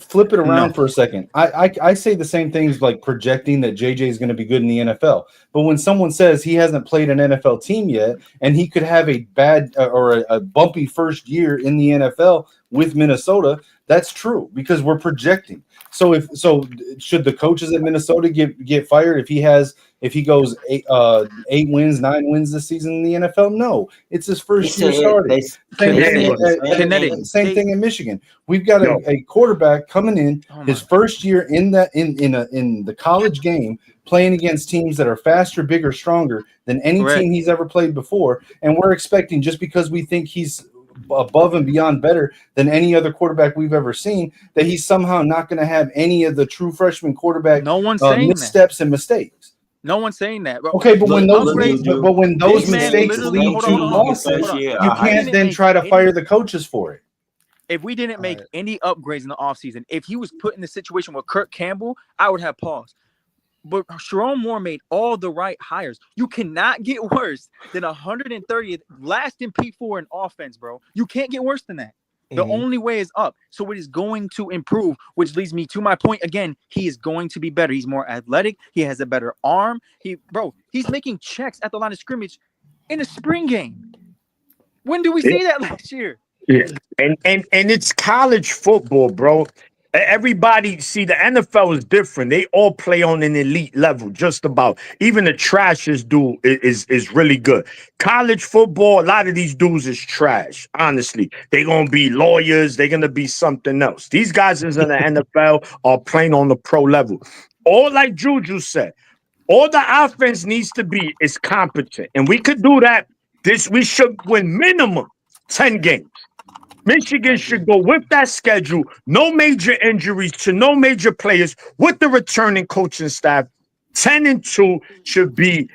flip it around for a second. I say the same things like projecting that JJ is going to be good in the NFL. But when someone says he hasn't played an NFL team yet and he could have a bad or a bumpy first year in the NFL with Minnesota, that's true because we're projecting. So should the coaches at Minnesota get fired if he goes 8 wins, 9 wins this season in the NFL? No, it's his first year starting. Same thing in Michigan. We've got a quarterback coming in his first year in the college game, playing against teams that are faster, bigger, stronger than any team he's ever played before, and we're expecting just because we think he's above and beyond better than any other quarterback we've ever seen, that he's somehow not going to have any of the true freshman quarterback missteps and mistakes. No one's saying that. Bro. Okay, but when those mistakes lead to losses, you can't then try to fire the coaches for it. If we didn't make any upgrades in the offseason, if he was put in the situation with Kirk Campbell, I would have paused. But Sherrone Moore made all the right hires. You cannot get worse than 130th, last in P4 in offense, bro. You can't get worse than that. The only way is up. So it is going to improve, which leads me to my point again. He is going to be better. He's more athletic. He has a better arm. He's making checks at the line of scrimmage in a spring game. When did we see that last year? Yeah, and it's college football, bro. Everybody, see, the NFL is different. They all play on an elite level, just about. Even the trashes dude is really good. College football, a lot of these dudes is trash, honestly. They're going to be lawyers. They're going to be something else. These guys in the NFL are playing on the pro level. All like Juju said, all the offense needs to be is competent. And we could do that. We should win minimum 10 games. Michigan should go with that schedule, no major injuries to no major players, with the returning coaching staff. 10-2 should be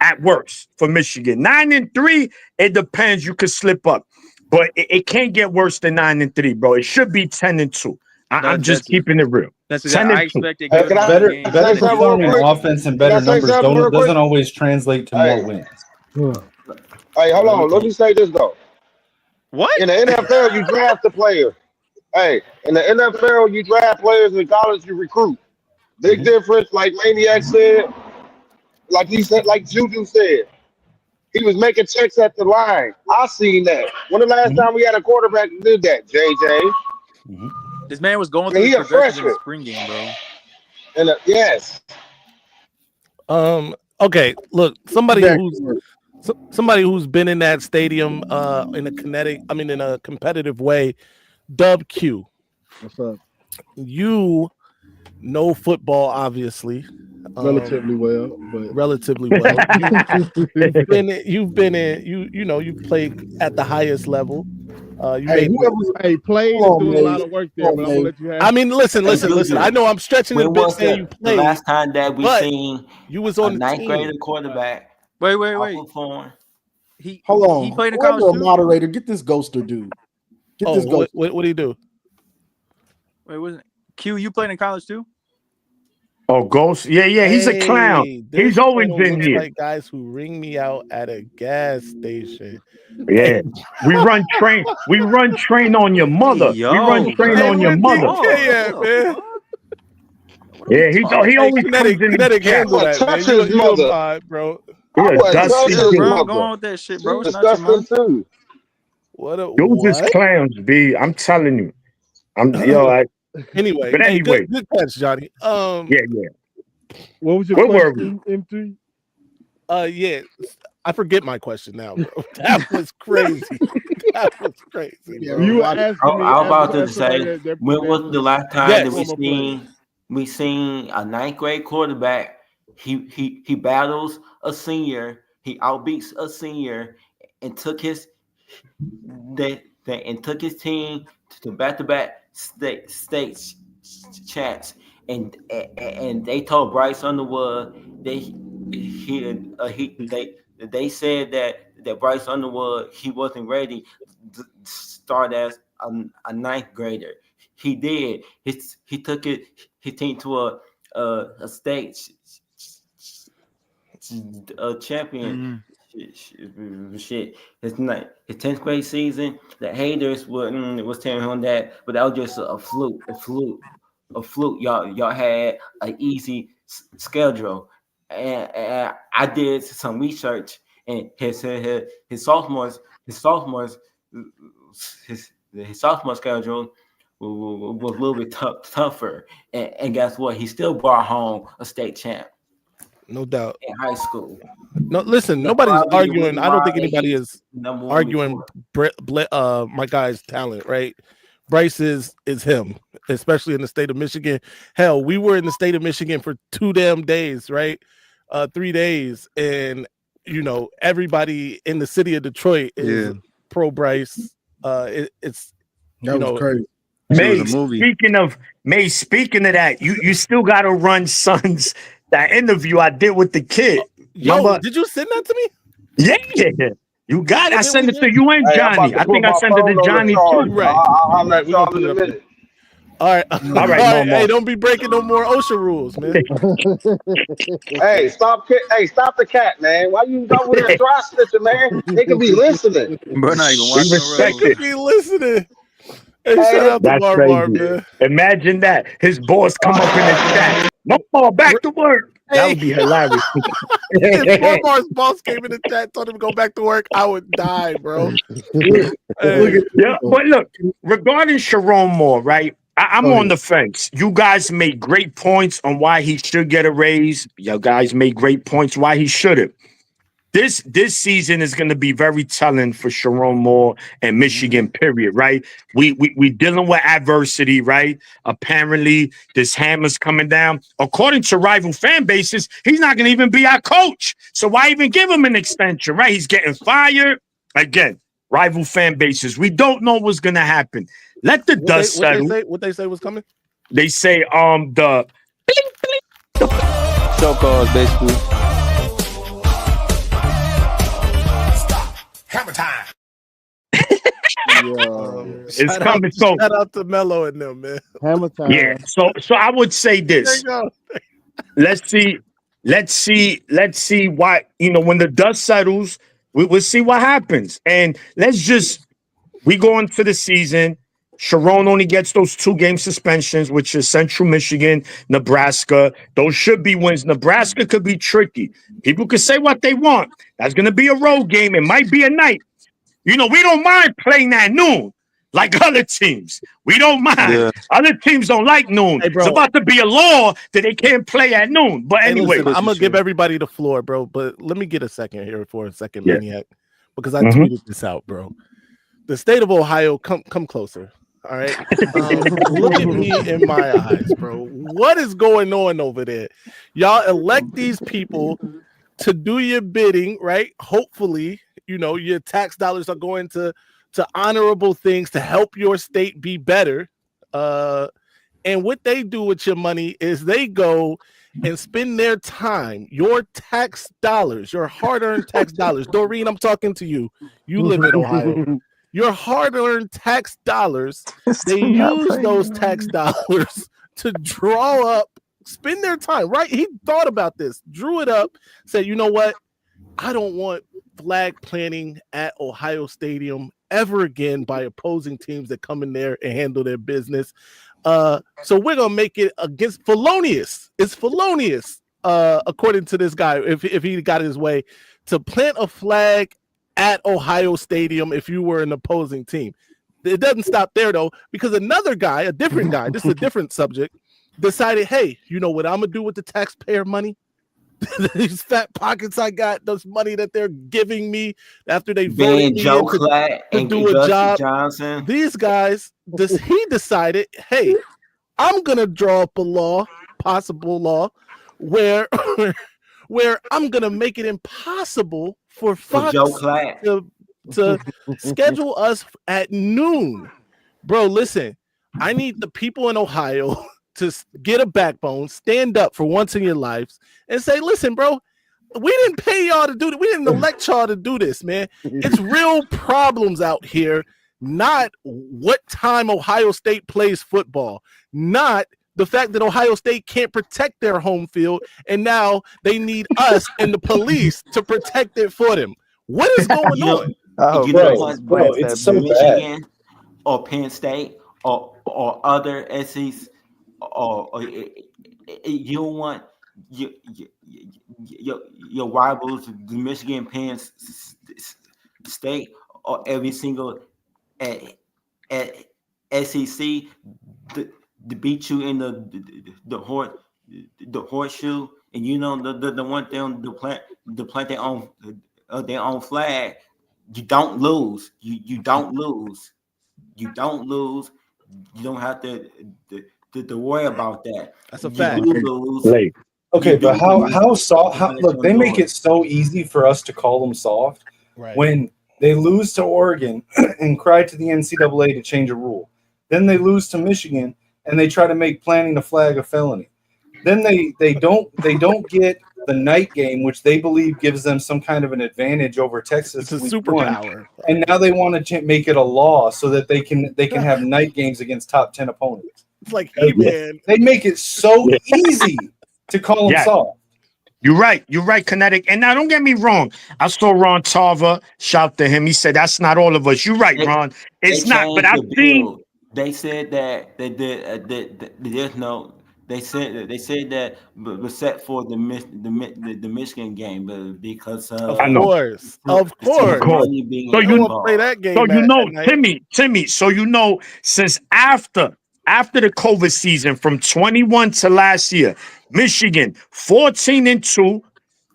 at worst for Michigan. 9-3, it depends. You could slip up, but it can't get worse than 9-3, bro. It should be 10-2. I'm just keeping it real. That's exactly. I expected better performing offense and better numbers doesn't always translate to more wins. Hey, hold on. Let me say this though. What? In the NFL, you draft a player. Hey, in the NFL, you draft players. In college, you recruit. Big difference, like Maniac said, like he said, like Juju said. He was making checks at the line. I seen that. When the last time we had a quarterback that did that, JJ? This man was going through the progression in the spring game, bro. And yes. Okay, look, somebody who's been in that stadium in a competitive way, Dub Q. What's up? You know football, obviously. Relatively well. You've played at the highest level. Played is doing a lot of work there, but I'm gonna let you have. I mean, listen. I know I'm stretching it a bit saying you played. The last time that we seen you was on a ninth grader quarterback. Wait. Hold on. He played in college too? Moderator, get this ghoster dude. What did he do? Wait, wasn't it Q? You played in college too? Oh, Ghost? Yeah. He's a clown. He's always been here. Like guys who ring me out at a gas station. Yeah, we run train. We run train on your mother. Yo, we run train on your mother. Yeah, he always kinetic handle that, man. His mother, bro. Bro, go on with that shit, bro. Disgusting too. Those is clowns, B. I'm telling you. Anyway, but anyway, good catch, Johnny. Yeah. What was your question, M3? Yeah, I forget my question now, bro. That was crazy. Yeah, you were asking me. I was about to say, when was the last time that we seen a ninth grade quarterback? He battles a senior, he outbeats a senior, and took his team to back-to-back state chats, and they told Bryce Underwood they said that Bryce Underwood he wasn't ready to start as a ninth grader. He did. He took his team to a state championship. Shit. His 10th grade season, the haters was tearing him that, but that was just a fluke. Y'all had an easy schedule, and I did some research, and his sophomore schedule was a little bit tougher, and guess what? He still brought home a state champ. No doubt. In high school. No, listen, nobody's arguing. I don't think anybody is arguing my guy's talent, right? Bryce is him, especially in the state of Michigan. Hell, we were in the state of Michigan for 2 damn days, right? 3 days, and everybody in the city of Detroit is pro Bryce. It's crazy. Speaking of that, you still got to run Sons. That interview I did with the kid. Did you send that to me? Yeah. You got it. I sent it to you and Johnny. I think I sent it to Johnny too. Right. I'll let y'all in a minute. All right. Hey, don't be breaking no more OSHA rules, man. Hey, stop the cat, man. Why you go with a dry stitcher, man? They can be listening. Bro, not even watching respect it. Be listening. Hey, shout out to Bar, man. Imagine that. His boss come up in the chat. No more, back to work. That would be hilarious. If Bar's boss came in the chat, told him to go back to work, I would die, bro. Yeah, but look, regarding Sherrone Moore, right? I'm on the fence. You guys made great points on why he should get a raise. You guys made great points why he shouldn't. This season is going to be very telling for Sherrone Moore and Michigan, period, right? We dealing with adversity, right? Apparently, this hammer's coming down. According to rival fan bases, he's not going to even be our coach. So why even give him an extension, right? He's getting fired. Again, rival fan bases. We don't know what's going to happen. Let the dust settle. What they say was coming? They say the show calls, basically. Hammer time. It's coming. So shout out to Mello and them, man. Hammer time. Yeah. So I would say this. Let's see why, when the dust settles, we'll see what happens. And we go into the season. Sherrone only gets those 2-game suspensions, which is Central Michigan, Nebraska. Those should be wins. Nebraska could be tricky. People can say what they want. That's going to be a road game. It might be a night. We don't mind playing at noon like other teams. We don't mind. Yeah. Other teams don't like noon. Hey, it's about to be a law that they can't play at noon. But anyway. Listen, I'm going to give everybody the floor, bro. But let me get a second here for a second, Maniac. Because I tweeted this out, bro. The state of Ohio, come closer. All right. Look at me in my eyes, bro. What is going on over there? Y'all elect these people to do your bidding, right? Hopefully, your tax dollars are going to honorable things to help your state be better. And what they do with your money is they go and spend their time, your tax dollars, your hard-earned tax dollars. Doreen, I'm talking to you. You live in Ohio. Your hard-earned tax dollars, they use those tax dollars to draw up, spend their time, right? He thought about this, drew it up, said, you know what? I don't want flag planting at Ohio Stadium ever again by opposing teams that come in there and handle their business. So we're going to make it against felonious. It's felonious, according to this guy, if he got his way, to plant a flag at Ohio Stadium if you were an opposing team. It doesn't stop there, though, because another guy, a different guy, this is a different subject, decided, hey, you know what I'm going to do with the taxpayer money? These fat pockets I got, those money that they're giving me after they voted me to do a job. Johnson. These guys, he decided, hey, I'm going to draw up a law, possible law, where I'm going to make it impossible for Fox to schedule us at noon. Bro, listen, I need the people in Ohio to get a backbone, stand up for once in your lives, and say, listen, bro, we didn't pay y'all to do this. We didn't elect y'all to do this, man. It's real problems out here, not what time Ohio State plays football, not the fact that Ohio State can't protect their home field, and now they need us and the police to protect it for them. What is going on? You know what? It's so Michigan or Penn State or other SECs or you don't want your rivals, the Michigan, Penn State, or every single SEC to beat you in the horseshoe, and you know the one thing to plant their own flag. You don't lose. You don't lose. You don't lose. You don't have to worry about that. That's a fact. You do lose. Okay, but how soft? Look, they make it so easy for us to call them soft when they lose to Oregon and cry to the NCAA to change a rule. Then they lose to Michigan and they try to make planting the flag a felony. Then they don't get the night game, which they believe gives them some kind of an advantage over Texas. It's a superpower. And now they want to make it a law so that they can have night games against top 10 opponents. It's like, hey, man. They make it so easy to call them soft. You're right, Kinetic. And now don't get me wrong. I saw Ron Tarver shout to him. He said, that's not all of us. You're right, Ron. It's not, but I've seen. They said that they did. There's no. They said that was set for the Michigan game, but because of course. So you know, play that game. So you know, Timmy. So you know, since after the COVID season from 21 to last year, Michigan 14-2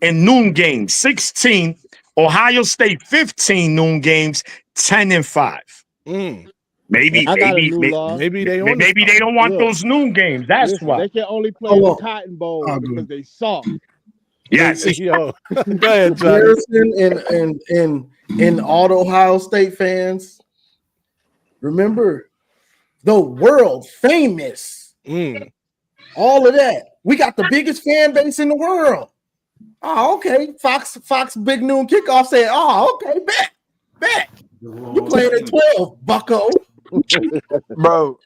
in noon games, 16. Ohio State 15 noon games, 10-5. Maybe they don't want those noon games. That's why they can only play the Cotton Bowl because they soft. Yes, go ahead, Garrison and all the Ohio State fans. Remember the world famous. All of that. We got the biggest fan base in the world. Oh, okay. Fox Big Noon Kickoff said, "Oh, okay, bet. You playing at 12, Bucko." Bro,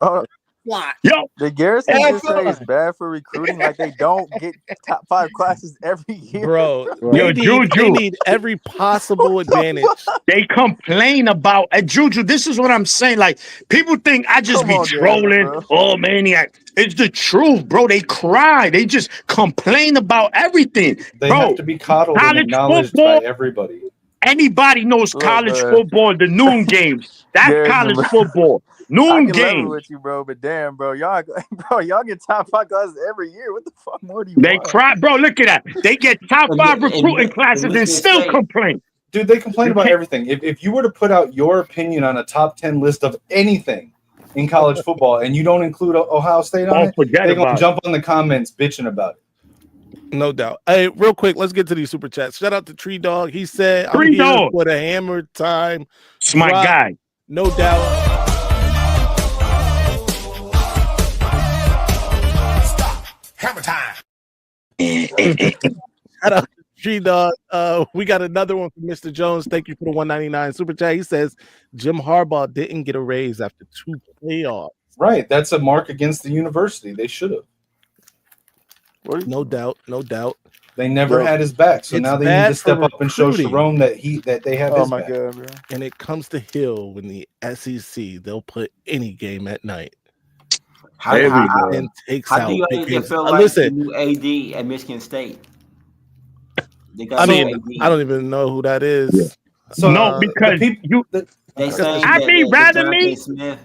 yo, the Garrison just say it's bad for recruiting. Like they don't get top 5 classes every year, bro. Yo, they need every possible advantage. They complain about Juju. This is what I'm saying. Like people think I just be trolling. Oh, maniac. It's the truth, bro. They cry. They just complain about everything. They have to be coddled and acknowledged by everybody. Anybody knows college football, the noon games. That's college football. Noon game with you, bro. But damn, bro, y'all get top 5 classes every year. What the fuck more do you? They want? cry, bro. Look at that. They get top 5 recruiting classes and still complain. Dude, they complain about everything. If you were to put out your opinion on a top 10 list of anything in college football and you don't include Ohio State on it, they're gonna jump on the comments bitching about it. No doubt. Hey, real quick, let's get to these super chats. Shout out to Tree Dog. He said, "I'm Tree here Dog for the hammer time." It's my guy. No doubt. Hammer time. Shout out to Tree Dog. We got another one from Mr. Jones. Thank you for the 199 super chat. He says Jim Harbaugh didn't get a raise after 2 playoffs. Right. That's a mark against the university. They should have. No doubt. They never had his back, so now they need to step up and show Sherrone that they have his back. God, bro. And it comes to Hill when the SEC, they'll put any game at night. How do you feel like the new AD at Michigan State? I don't even know who that is. Yeah. So no, because they say I'd be rather me. Smith,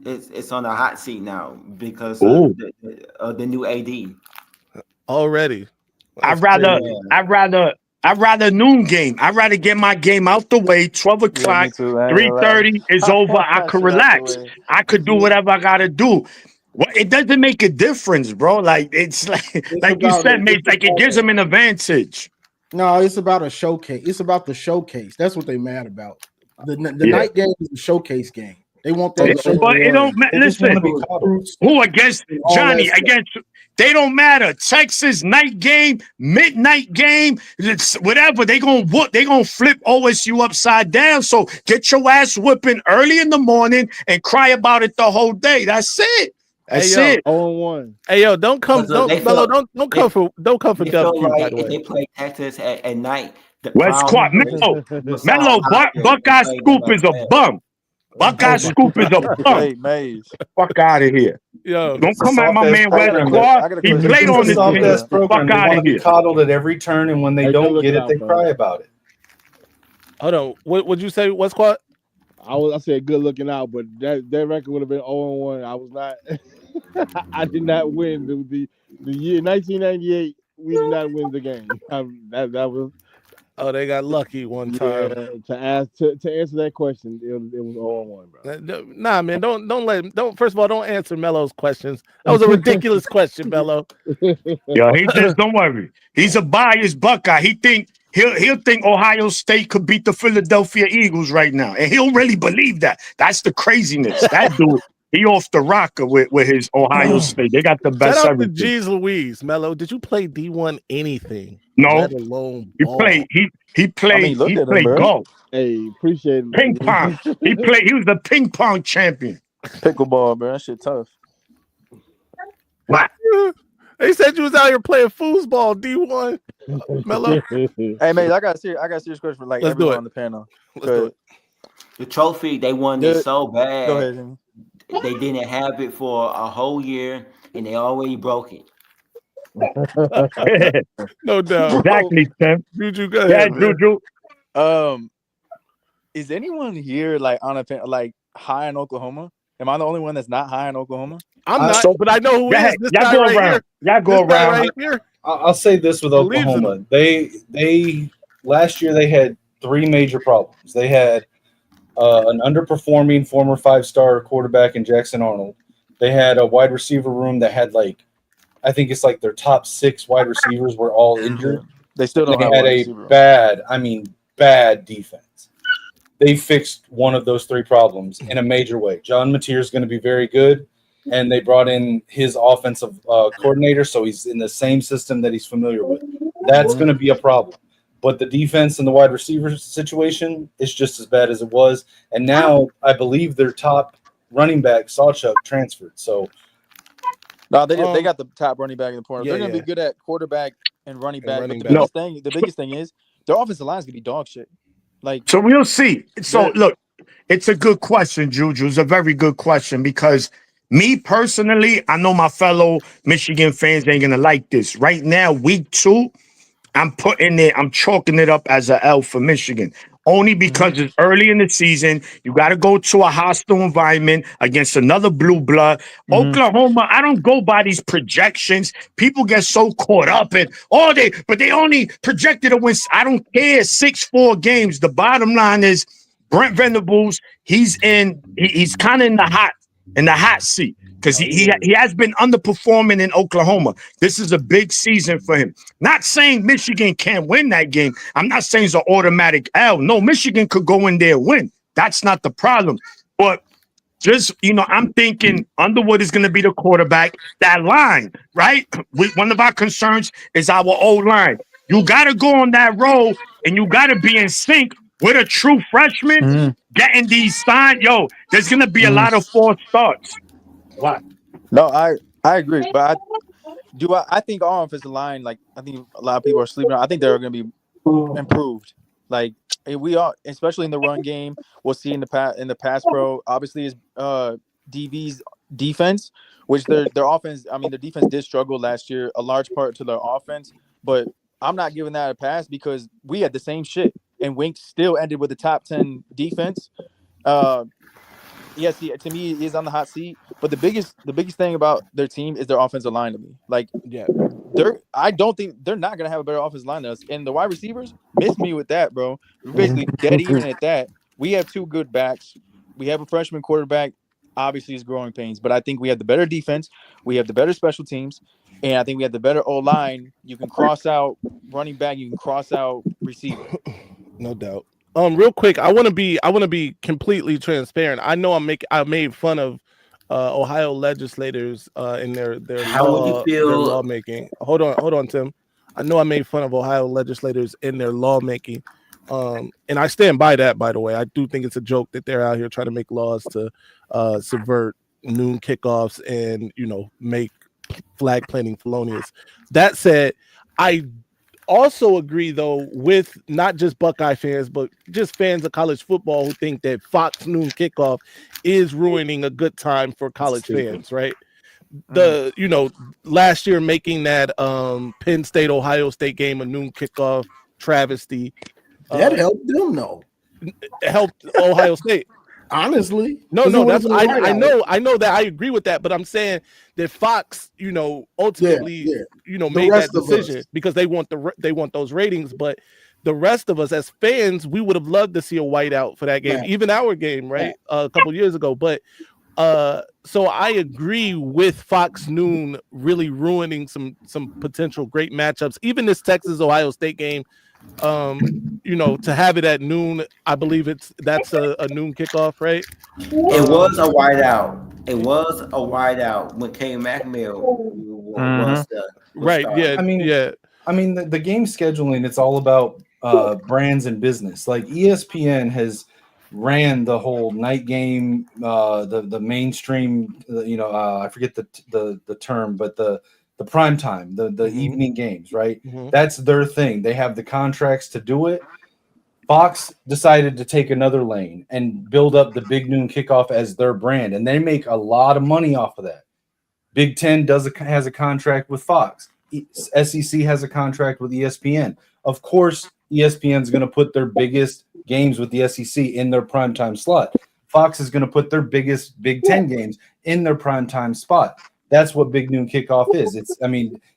it's on the hot seat now because of the new AD. Already, I'd rather noon game. I'd rather get my game out the way. 12 o'clock, 3:30 is over. I could relax. I could do whatever I gotta do. Well, it doesn't make a difference, bro. Like it's like you said, mate. Like it gives them an advantage. No, it's about a showcase. It's about the showcase. That's what they mad about. The night game is the showcase game. They want that. But it don't matter. Listen, who against Johnny? Against they don't matter. Texas night game, midnight game, whatever. They gonna flip OSU upside down. So get your ass whipping early in the morning and cry about it the whole day. That's it. That's Hey, yo. it. 0-1. Hey, yo, don't come for feel W. like By the if way, they play Texas at night, the West Quad. Mello, Buckeye Scoop is a bum. Buckeye Scoop is a bum. Hey, Maze. Fuck out of here. Yo, Don't come at my man West Quad. He played on this team. Fuck They out want of to be here. coddled at every turn, and when they Hey, don't good get looking it, out, they bro. cry about it. hold on. What would you say? What's Squad? I said good looking out, but that record would have been 0-1. I was not. I did not win the year 1998. We did not win the game. That was. Oh, they got lucky one time. To answer that question, it was 0-1, bro. Nah, man, don't. First of all, don't answer Melo's questions. That was a ridiculous question, Melo. Yo, he just don't worry. He's a biased Buckeye. He'll think Ohio State could beat the Philadelphia Eagles right now, and he'll really believe that. That's the craziness. That dude, he off the rocker with his Ohio State. They got the best. Shout out everything. to G's Louise, Melo. Did you play D1 anything? No, let alone ball. He played golf. Hey, appreciate it. Ping pong. He was the ping pong champion. Pickleball, bro. That shit tough. What? They said you was out here playing foosball, D1. Melo. Hey, Maze, I got a serious question for Let's everyone on the panel. Let's do it. The trophy, they wanted it so bad. Go ahead, Jimmy. They didn't have it for a whole year, and they already broke it. No doubt. Exactly, Tim. Juju, go ahead. Yeah, Juju. Is anyone here on a high in Oklahoma? Am I the only one that's not high in Oklahoma? I'm not, but I know who is. This guy right here. Y'all go around. Right here. I'll say this with Oklahoma. They last year they had three major problems. They had an underperforming former 5-star quarterback in Jackson Arnold. They had a wide receiver room that had I think it's their top 6 wide receivers were all injured. They still don't have had a bad defense. They fixed one of those 3 problems in a major way. John Mateer is going to be very good, and they brought in his offensive coordinator, so he's in the same system that he's familiar with. That's going to be a problem. But the defense and the wide receiver situation is just as bad as it was. And now I believe their top running back, Sawchuk, transferred. So no, they got the top running back in the corner. They're going to be good at quarterback and running back. But the biggest thing is their offensive line is going to be dog shit. So we'll see. So look, it's a good question, Juju. It's a very good question because me personally, I know my fellow Michigan fans ain't gonna like this. Right now, week 2, I'm chalking it up as an L for Michigan. Only because it's early in the season. You got to go to a hostile environment against another blue blood. Oklahoma, I don't go by these projections. People get so caught up in, but they only projected to win. I don't care. 6-4 games. The bottom line is Brent Venables, he's kind of in the hot seat. Because he has been underperforming in Oklahoma. This is a big season for him. Not saying Michigan can't win that game. I'm not saying it's an automatic L. No, Michigan could go in there and win. That's not the problem. But just, I'm thinking Underwood is going to be the quarterback. That line, right? One of our concerns is our O-line. You got to go on that road, and you got to be in sync with a true freshman getting these signed. Yo, there's going to be a lot of false starts. What? No, I agree, but I think our offensive line, I think a lot of people are sleeping on. I think they're going to be improved. We are, especially in the run game. We'll see in the pass pro. Obviously, is DV's defense, which their offense. I mean, their defense did struggle last year. A large part to their offense, but I'm not giving that a pass because we had the same shit, and Wink still ended with the top 10 defense. Yes, to me, he is on the hot seat. But the biggest thing about their team is their offensive line to me. I don't think they're not gonna have a better offensive line than us. And the wide receivers miss me with that, bro. We're basically dead even at that. We have 2 good backs. We have a freshman quarterback. Obviously, it's growing pains, but I think we have the better defense. We have the better special teams, and I think we have the better O line. You can cross out running back. You can cross out receiver. No doubt. Real quick, I want to be completely transparent. I know I made fun of Ohio legislators in their lawmaking. Hold on, Tim. I know I made fun of Ohio legislators in their lawmaking, and I stand by that. By the way, I do think it's a joke that they're out here trying to make laws to subvert noon kickoffs and make flag planting felonious. That said, I also agree though with not just Buckeye fans but just fans of college football who think that Fox noon kickoff is ruining a good time for college fans, right? The last year making that Penn State Ohio State game a noon kickoff travesty. That helped them though. It helped Ohio State. Honestly, no, that's I know that I agree with that, but I'm saying that Fox, ultimately, made that decision because they want those ratings. But the rest of us as fans, we would have loved to see a whiteout for that game, even our game, right, a couple years ago. But so I agree with Fox Noon really ruining some potential great matchups. Even this Texas Ohio State game. To have it at noon, I believe that's a noon kickoff, right? It was a whiteout. It was a whiteout when Kane McMill was the right. star. Yeah, I mean, the game scheduling, it's all about brands and business. Like ESPN has ran the whole night game, the mainstream. I forget the term, but the prime time, the evening games, right? That's their thing. They have the contracts to do it. Fox decided to take another lane and build up the big noon kickoff as their brand, and they make a lot of money off of that. Big Ten has a contract with Fox. SEC has a contract with ESPN. Of course, ESPN is going to put their biggest games with the SEC in their primetime slot. Fox is going to put their biggest Big Ten games in their primetime spot. That's what big noon kickoff is.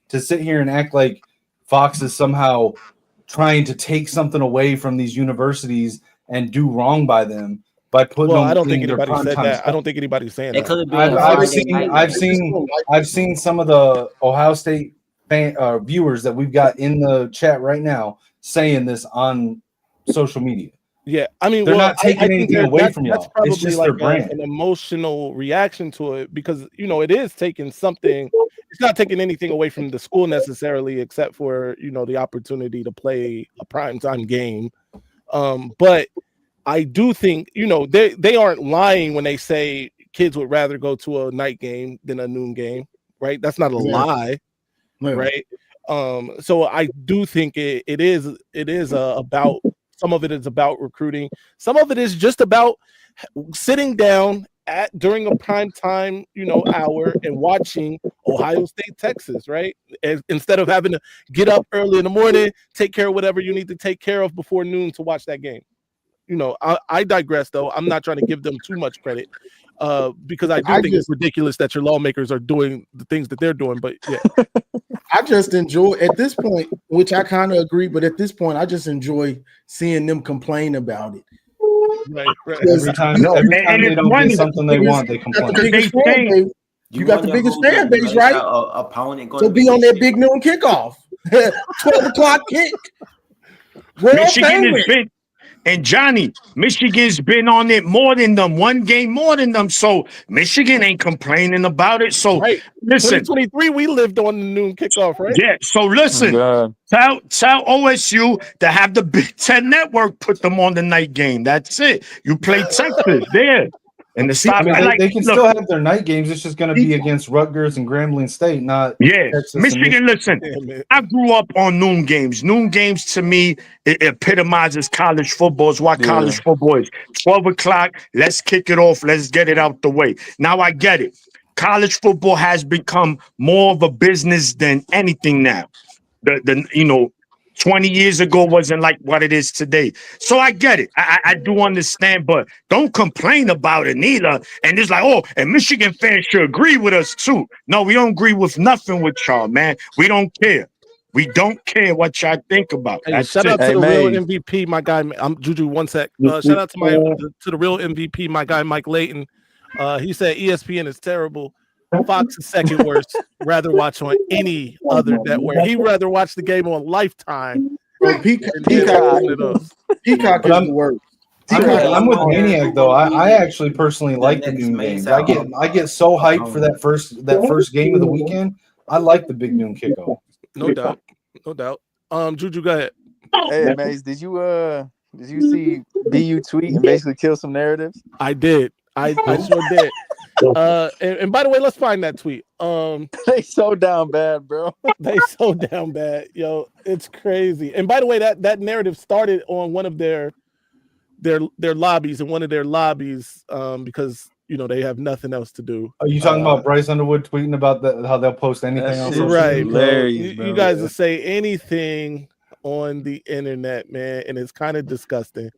To sit here and act like Fox is somehow trying to take something away from these universities and do wrong by them by putting them. I don't think anybody said that. I don't think anybody's saying that. I've seen some of the Ohio State viewers that we've got in the chat right now saying this on social media. Yeah, I mean, they're not taking anything away from y'all. That's probably it's just like their brand. An emotional reaction to it because it is taking something. It's not taking anything away from the school necessarily, except for the opportunity to play a primetime game. But I do think they aren't lying when they say kids would rather go to a night game than a noon game, right? That's not a lie, right? So I do think it is about. Some of it is about recruiting. Some of it is just about sitting down during a prime time, hour and watching Ohio State, Texas, right? Instead of having to get up early in the morning, take care of whatever you need to take care of before noon to watch that game. I digress though. I'm not trying to give them too much credit because I think it's ridiculous that your lawmakers are doing the things that they're doing. But yeah. I just enjoy at this point, which I kind of agree, but at this point, I just enjoy seeing them complain about it. Right. Every time they don't get something they want, they complain. You got the biggest fan base, right? So be on that big noon kickoff, 12 o'clock kick. Michigan has been. And Johnny, Michigan's been on it more than them, one game more than them. So Michigan ain't complaining about it. So listen, 2023, we lived on the noon kickoff, right? Yeah. So listen, tell OSU to have the Big Ten Network put them on the night game. That's it. You play Texas there. And they can still have their night games. It's just going to be against Rutgers and Grambling State, not Texas. Michigan. Listen, I grew up on noon games. Noon games to me it epitomizes college football. It's what college football is. 12 o'clock. Let's kick it off. Let's get it out the way. Now I get it. College football has become more of a business than anything now. 20 years ago wasn't like what it is today. So I get it. I do understand, but don't complain about it neither. And it's like, and Michigan fans should agree with us too. No, we don't agree with nothing with y'all, man. We don't care. We don't care what y'all think about. Hey, shout out to the real MVP, my guy. I'm Juju. One sec. Shout out to the real MVP, my guy Mike Layton. He said ESPN is terrible. Fox is second worst. Rather watch on any other network. He'd rather watch the game on Lifetime. Peacock is the worst. I'm with Maniac though. I actually personally like the noon games. I get so hyped for that first game of the weekend. I like the big noon kickoff. No doubt. Juju, go ahead. Hey, Maze, did you see BU tweet and basically kill some narratives? I did. I sure did. And by the way, let's find that tweet. They so down bad, bro. They so down bad, yo. It's crazy. And by the way, that narrative started on one of their lobbies, in one of their lobbies, because they have nothing else to do. Are you talking about Bryce Underwood tweeting about how they'll post anything on social right, media? Bro. You guys will say anything on the internet, man, and it's kind of disgusting.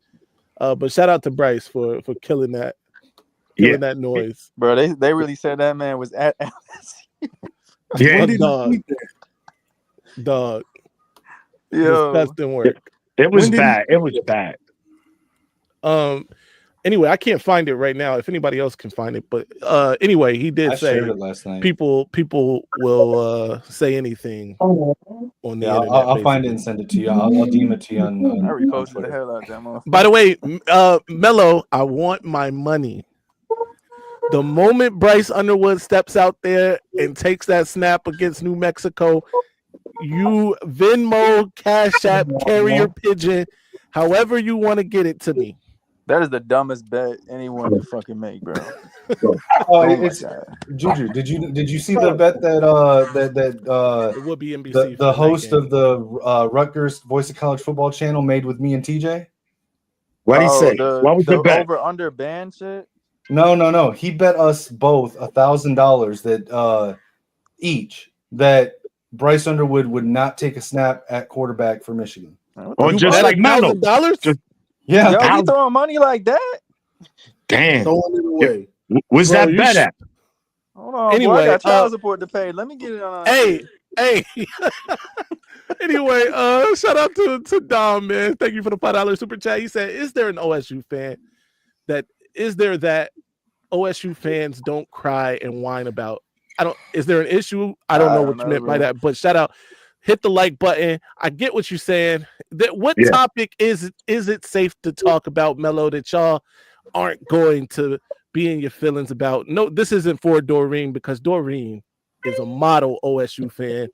But shout out to Bryce for killing that. That noise, bro. They really said that man was at LSU. Yeah, dog. Yo. Disgusting work. It was bad. It was bad. Anyway, I can't find it right now. If anybody else can find it, but anyway, he did say shared it last night. People will say anything on the internet. I'll find it and send it to you. I'll DM it to you on I reposted the hell out of that motherfucker. By the way, Mello, I want my money. The moment Bryce Underwood steps out there and takes that snap against New Mexico, you Venmo, Cash App, Carrier Pigeon, however you want to get it to me. That is the dumbest bet anyone could fucking make, bro. It's Juju. Did you see the bet that it would be NBC the host of the Rutgers Voice of College Football channel made with me and TJ? What did he say? What was the bet? Over under ban shit? No. He bet us both $1,000 that each that Bryce Underwood would not take a snap at quarterback for Michigan. Or just like Mello. $1,000? Yeah. Yo, you throwing money like that? Damn. Throwing it away. What's that bet at? Hold on. Anyway, boy, I got child support to pay. Let me get it on. Hey. Anyway, shout out to Dom, man. Thank you for the $5 super chat. He said, "Is there an OSU fan that OSU fans don't cry and whine about? Is there an issue? I don't know what you meant by that, but shout out." Hit the like button. I get what you're saying. What topic is it safe to talk about, Mello, that y'all aren't going to be in your feelings about? No, this isn't for Doreen, because Doreen is a model OSU fan.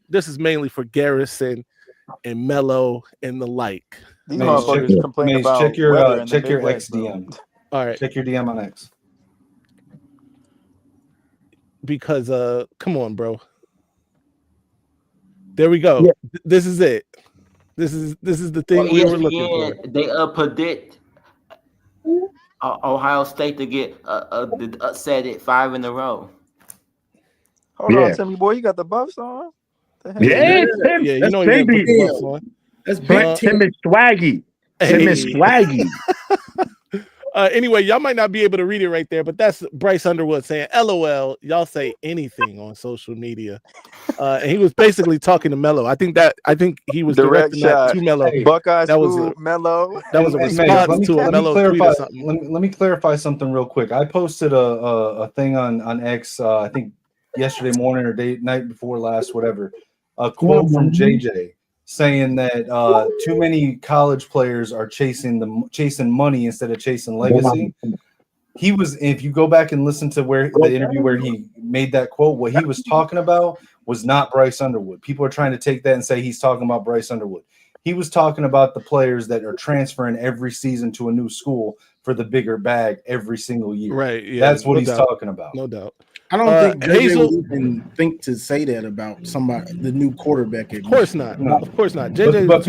This is mainly for Garrison and Mello and the like. These motherfuckers complain about check your Midwest, X DM. All right, check your DM on X. Because come on, bro. There we go. Yeah. This is it. This is the thing we were looking for. They predict Ohio State to get upset at 5 in a row. Hold on, Timmy boy, you got the buffs on? Yeah, you know you got the buffs on. That's big. Tim is swaggy. Tim is swaggy. Anyway, y'all might not be able to read it right there, but that's Bryce Underwood saying, "LOL, y'all say anything on social media." And he was basically talking to Mello. I think he was directing that to Mello. Hey, Buckeye that was Mello. That was a response to a Mello tweet or something. Let me clarify something real quick. I posted a thing on X. I think yesterday morning or night before last, whatever. A quote from JJ. Saying that too many college players are chasing money instead of chasing legacy. If you go back and listen to the interview where he made that quote, what he was talking about was not Bryce Underwood. People are trying to take that and say he's talking about Bryce Underwood. He was talking about the players that are transferring every season to a new school for the bigger bag every single year. Right. Yeah, that's what he's talking about. No doubt. I don't think JJ would even think to say that about the new quarterback. Of course not. No. Of course not. JJ, but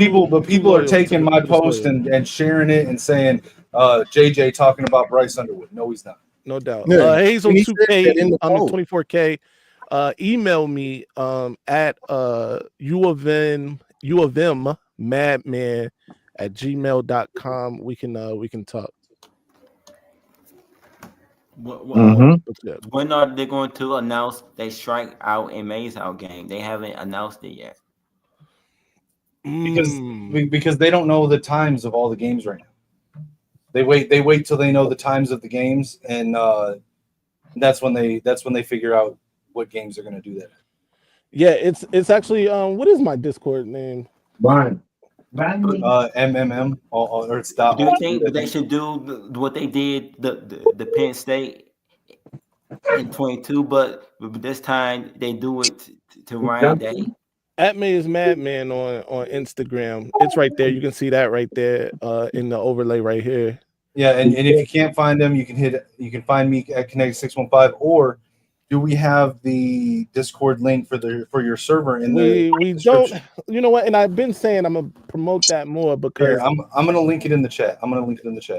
people are taking my post and sharing it and saying JJ talking about Bryce Underwood. No, he's not. No doubt. Hazel 2K on the 24K. Email me at U of M madman at gmail.com. We can talk. When are they going to announce they strike out in Mays out game? They haven't announced it yet. Because they don't know the times of all the games right now. They wait till they know the times of the games, and that's when they figure out what games they're going to do that. Yeah, it's actually what is my Discord name? Brian. MMM or it's dot. Do you think they should do what they did the Penn State in 22, but this time they do it to Ryan Day? At me is Madman on Instagram. It's right there. You can see that right there in the overlay right here. Yeah, and if you can't find them, you can find me at Connect 615, or do we have the Discord link for your server in the we description? don't. You know what? And I've been saying I'm gonna promote that more because I'm gonna link it in the chat.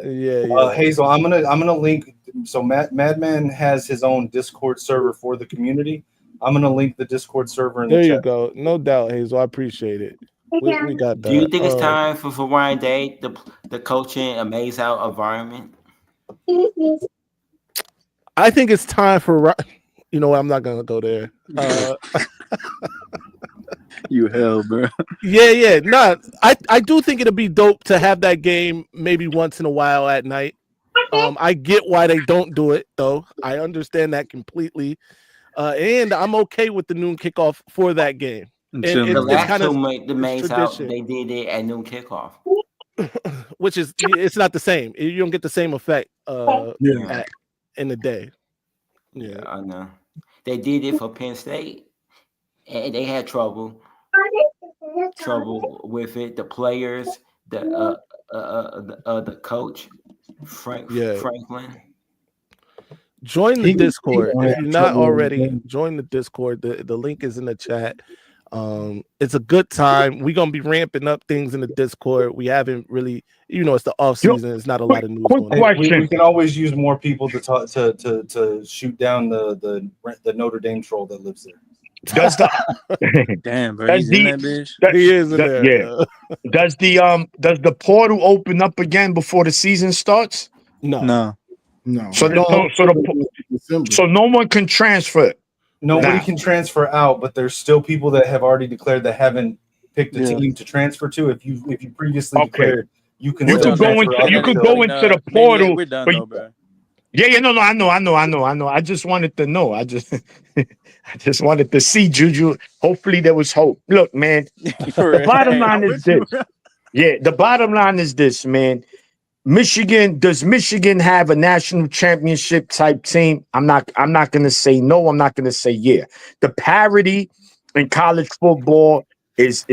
Yeah. Hazel, I'm gonna link. So Madman has his own Discord server for the community. I'm gonna link the Discord server in the chat. There you go. No doubt, Hazel. I appreciate it. We got that. Do you think it's time for Ryan Day the coaching a maze out environment? I think it's time for. You know what? I'm not gonna go there. You hell, bro. Yeah. Nah, I do think it'll be dope to have that game maybe once in a while at night. I get why they don't do it though. I understand that completely. And I'm okay with the noon kickoff for that game. The last time the maze out, they did it at noon kickoff, which is it's not the same. You don't get the same effect in the day. Yeah, I know. They did it for Penn State, and they had trouble with it. The players, the coach, Franklin. Join the Discord if you're not already. Join the Discord. The link is in the chat. It's a good time. We're gonna be ramping up things in the Discord. We haven't really, it's the off season. It's not a lot of news going on. We can always use more people to talk to shoot down the Notre Dame troll that lives there. Does the damn, bro? He's in that bitch. He is in there. Yeah. Does the portal open up again before the season starts? No. So no one can transfer. Nobody can transfer out, but there's still people that have already declared that haven't picked a team to transfer to. If you previously declared, you can go into the portal. We're done, though, no, I know. I just wanted to know. I just wanted to see Juju. Hopefully there was hope. Look, man, the bottom line is this. Yeah, the bottom line is this, man. Does Michigan have a national championship type team? I'm not gonna say no. I'm not gonna say yeah. The parity in college football is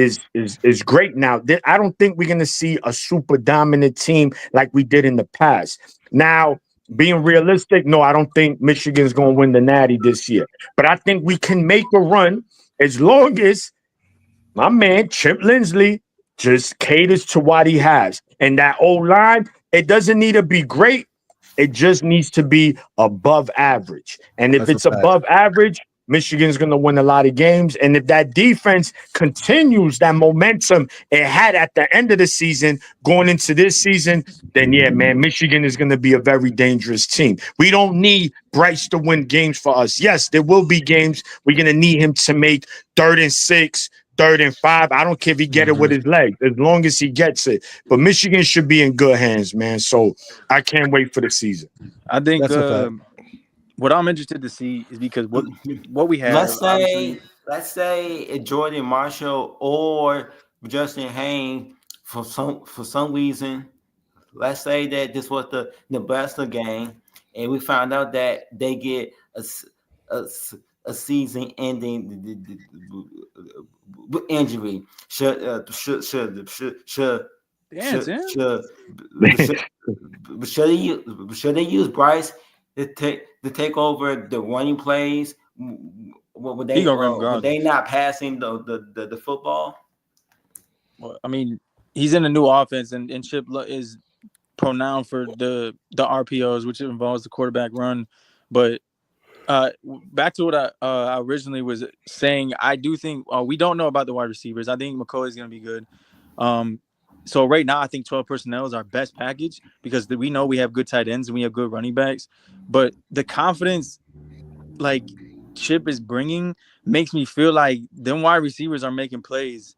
great now. I don't think we're gonna see a super dominant team like we did in the past. Now, being realistic, no, I don't think Michigan's gonna win the Natty this year. But I think we can make a run as long as my man Chip Lindsey just caters to what he has. And that O-line, it doesn't need to be great. It just needs to be above average. And if it's above average, Michigan's going to win a lot of games. And if that defense continues that momentum it had at the end of the season going into this season, then yeah, man, Michigan is going to be a very dangerous team. We don't need Bryce to win games for us. Yes, there will be games we're going to need him to make 3rd and 6, 3rd and 5. I don't care if he get it with his leg, as long as he gets it. But Michigan should be in good hands, man. So I can't wait for the season. I think what I'm interested to see is because what we have. Let's say Jordan Marshall or Justin Haynes for some reason. Let's say that this was the Nebraska game, and we found out that they get a season-ending injury. Should they use Bryce to take over the running plays? Were they not passing the football? Well, I mean, he's in a new offense, and Chip is renowned for the RPOs, which involves the quarterback run. But back to what I originally was saying, I do think we don't know about the wide receivers. I think McCoy is going to be good. So right now, I think 12 personnel is our best package because we know we have good tight ends and we have good running backs. But the confidence, like Chip is bringing, makes me feel like them wide receivers are making plays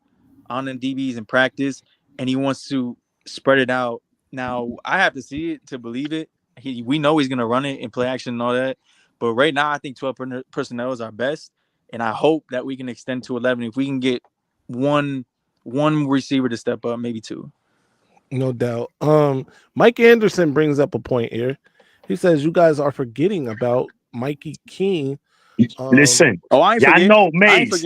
on the DBs in practice, and he wants to spread it out. Now, I have to see it to believe it. We know he's going to run it in play action and all that. But right now, I think 12 personnel is our best, and I hope that we can extend to 11 if we can get one receiver to step up, maybe 2. No doubt. Mike Anderson brings up a point here. He says you guys are forgetting about Mikey King. Listen, I know, Maze.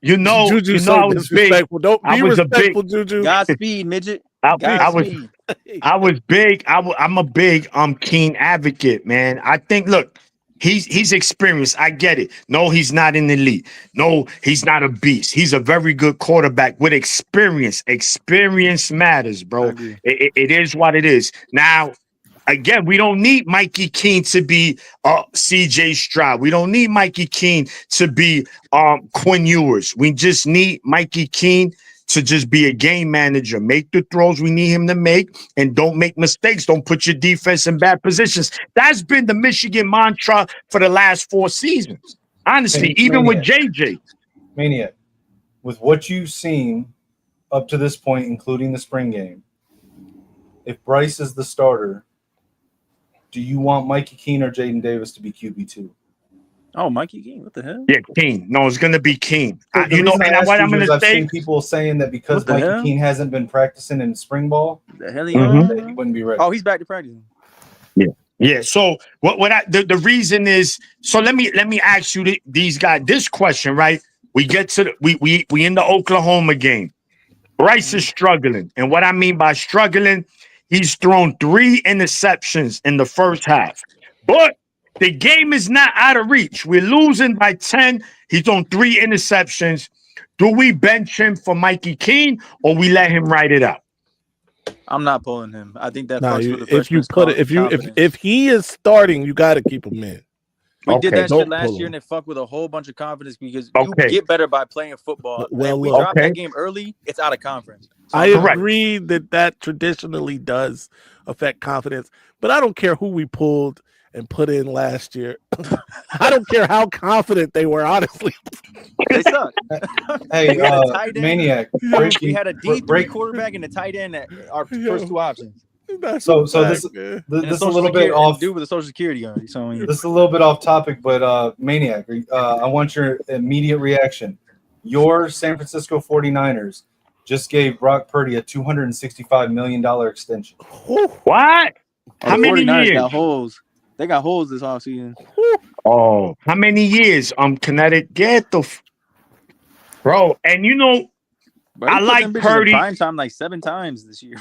Juju, I was disrespectful. Don't be respectful, Juju. Godspeed, midget. I was big. I'm a big Keen advocate, man. I think look, he's experienced. I get it. No, he's not in the elite. No, he's not a beast. He's a very good quarterback with experience. Experience matters, bro. It is what it is. Now, again, we don't need Mikey Keene to be CJ Stroud. We don't need Mikey Keene to be Quinn Ewers. We just need Mikey Keene to just be a game manager, make the throws we need him to make, and don't make mistakes. Don't put your defense in bad positions. That's been the Michigan mantra for the last 4 seasons. Honestly, even with JJ. Maniac, with what you've seen up to this point, including the spring game, if Bryce is the starter, do you want Mikey Keene or Jaden Davis to be QB2? Oh, Mikey Keene, what the hell? Yeah, Keene. No, it's gonna be Keene. I've seen people saying that because Mikey Keene hasn't been practicing in spring ball, the hell that he wouldn't be ready. Oh, he's back to practicing. Yeah. So the reason is, so let me ask you these guys this question, right? We get to we in the Oklahoma game. Bryce is struggling, and what I mean by struggling, he's thrown 3 interceptions in the first half, but the game is not out of reach. We're losing by 10. He's on 3 interceptions. Do we bench him for Mikey Keene or we let him ride it out? I'm not pulling him. I think that if he is starting, you got to keep him in. We did that shit last year and it fucked with a whole bunch of confidence because you get better by playing football. Well, we drop that game early, it's out of conference. So I agree that traditionally does affect confidence, but I don't care who we pulled and put in last year. I don't care how confident they were, honestly. They suck. Hey, Maniac. We had a deep quarterback and a tight end at our first 2 options. So this is a little bit off. With the Social Security already. So this is a little bit off topic, but Maniac, I want your immediate reaction. Your San Francisco 49ers just gave Brock Purdy a $265 million extension. What? How many years? Got holes. They got holes this offseason. Oh, how many years? Connecticut, get the bro. And you know, I like Purdy. Prime time like 7 times this year.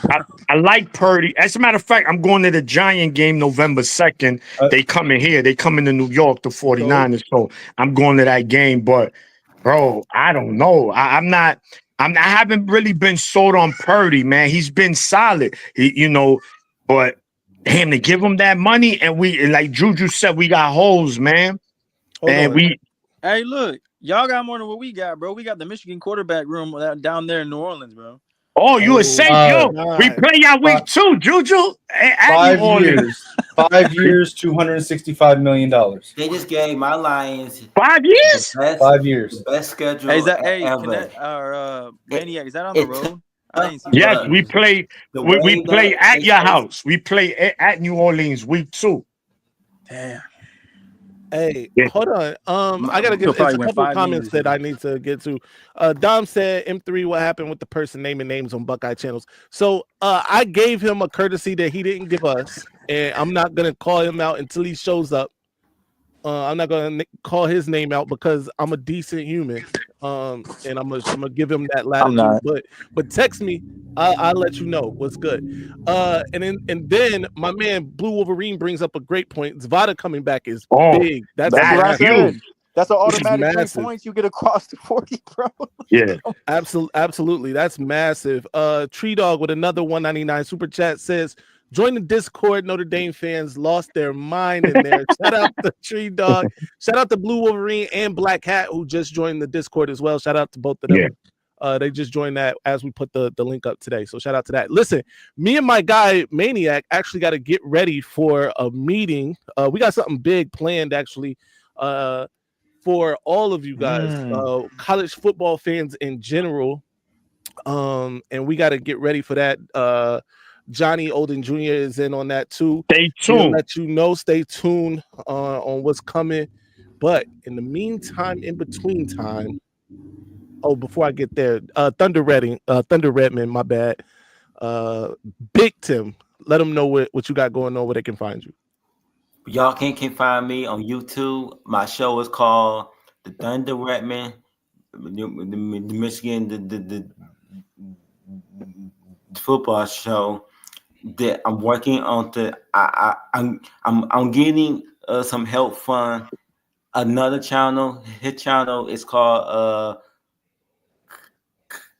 I like Purdy. As a matter of fact, I'm going to the Giant game November 2nd. They come in here. They come into New York, the 49ers. So I'm going to that game. But bro, I don't know. I haven't really been sold on Purdy, man. He's been solid, but damn, to give him that money, and we, like Juju said, we got holes, man. Hey, look, y'all got more than what we got, bro. We got the Michigan quarterback room down there in New Orleans, bro. Oh, you were saying, we play y'all week 2, Juju. 5 years, 5 years, $265 million. They just gave my Lions 5 years. 5 years, the best schedule. Hey, is that ever. Maniac? Is that on the road? Yes, we play. We play at your house. We play at New Orleans week 2. Damn. Hey, hold on. I gotta get a couple comments that I need to get to. Dom said, M3, what happened with the person naming names on Buckeye channels? So I gave him a courtesy that he didn't give us, and I'm not gonna call him out until he shows up. I'm not gonna call his name out because I'm a decent human, and I'm gonna give him that latitude. But text me, I'll let you know what's good. And then my man Blue Wolverine brings up a great point. Zvada coming back is big. That's huge. That's an automatic 3 points you get across the 40, bro. Yeah, absolutely. That's massive. Tree Dog with another 199 super chat says, join the Discord. Notre Dame fans lost their mind in there. Shout out to Tree Dog. Shout out to Blue Wolverine and Black Hat who just joined the Discord as well. Shout out to both of them. Yeah. They just joined that as we put the link up today. So shout out to that. Listen, me and my guy Maniac actually got to get ready for a meeting. We got something big planned actually for all of you guys, college football fans in general. And we got to get ready for that. Johnny Olden Jr. is in on that too. Stay tuned. We'll let you know. Stay tuned on what's coming. But in the meantime, in between time, before I get there, Thunder Redman, my bad. Big Tim, let them know what you got going on, where they can find you. Y'all can find me on YouTube. My show is called The Thunder Redman, the Michigan, football show that I'm working on. I'm getting some help from another channel. His channel is called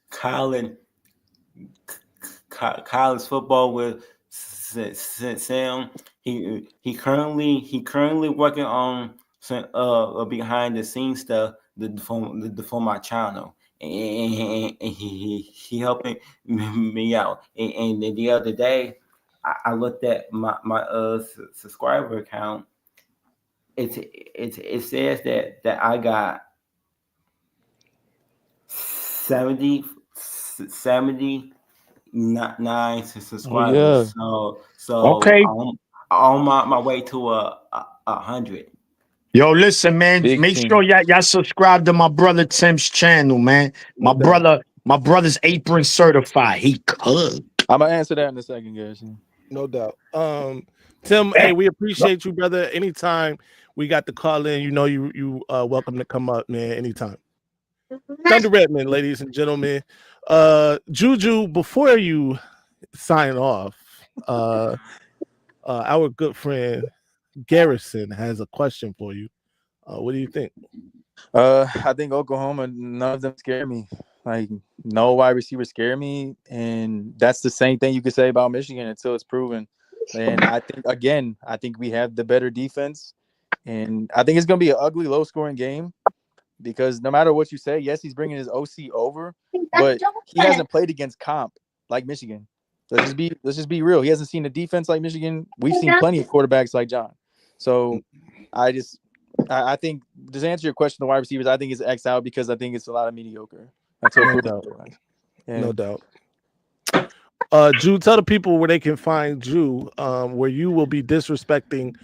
College Football with Sam. He currently working on some behind the scenes stuff for my channel, and he helping me out. And the other day, I looked at my subscriber count. It says that I got 79 subscribers. So okay. I'm on my way to 100. Yo, listen, man. Big make team. sure y'all subscribe to my brother Tim's channel, man. My brother's apron certified. He cooked. I'm gonna answer that in a second, guys. No doubt. Tim, hey, we appreciate you, brother. Anytime we got to call in, you know you welcome to come up, man. Anytime. Thunder Redman, ladies and gentlemen. Juju, before you sign off, our good friend Garrison has a question for you. What do you think? I think Oklahoma, none of them scare me. Like, no wide receiver scare me, and that's the same thing you could say about Michigan until it's proven. And I think we have the better defense, and I think it's gonna be an ugly, low-scoring game because no matter what you say, yes, he's bringing his OC over, but he hasn't played against comp like Michigan. Let's just be real. He hasn't seen a defense like Michigan. We've seen plenty of quarterbacks like John. So I think, to answer your question, the wide receivers, I think it's X out because I think it's a lot of mediocre. No doubt. No doubt. Drew, tell the people where they can find Drew, where you will be disrespecting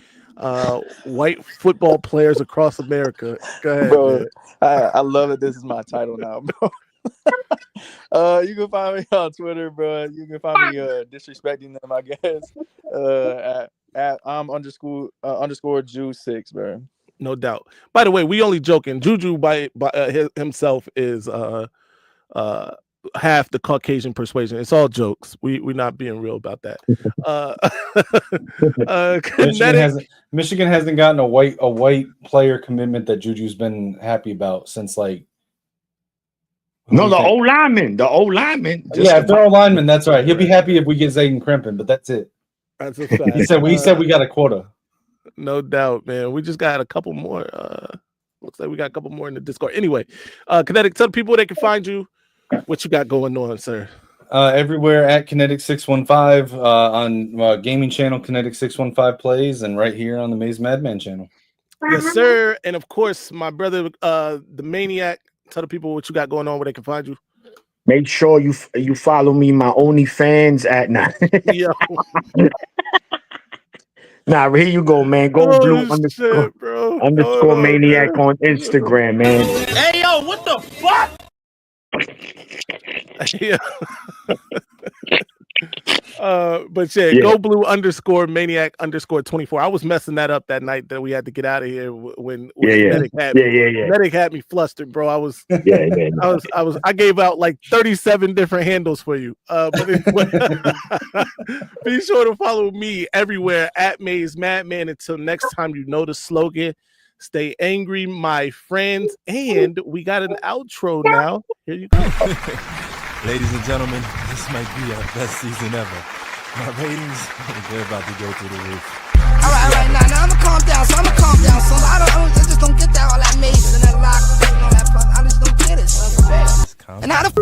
white football players across America. Go ahead, bro. Man. I love that this is my title now, bro. You can find me on Twitter, bro. You can find me disrespecting them, I guess. At underscore Jew6, bro. No doubt. By the way, we only joking. Juju by himself is half the Caucasian persuasion. It's all jokes. We're not being real about that. Michigan hasn't gotten a white player commitment that Juju's been happy about since like. No, the old lineman. Yeah, if they're old lineman, that's right. He'll be happy if we get Zayden Crimpin, but that's it. That's a fact. He said we got a quota. No doubt, man. We just got a couple more. Looks like we got a couple more in the Discord. Anyway, Kinetic, tell people they can find you. What you got going on, sir? Everywhere at Kinetic 615 on gaming channel Kinetic 615 plays, and right here on the Maze Madman channel. Yes, sir. And of course, my brother, the Maniac. Tell the people what you got going on, where they can find you. Make sure you follow me, my OnlyFans at Yo. Nah, here you go, man. Go blue underscore maniac on Instagram, man. Hey, yo, what the fuck? Yeah. But go blue underscore maniac underscore 24. I was messing that up that night that we had to get out of here when Medic had me. Medic had me flustered, bro. I gave out like 37 different handles for you. But be sure to follow me everywhere at Maze Madman. Until next time, you know the slogan. Stay angry, my friends. And we got an outro now. Here you go. Ladies and gentlemen, this might be our best season ever. My ratings, they're about to go through the roof. All right, now I'm gonna calm down. So I just don't get that all that maze and that lock and all that. I just don't get it. And how the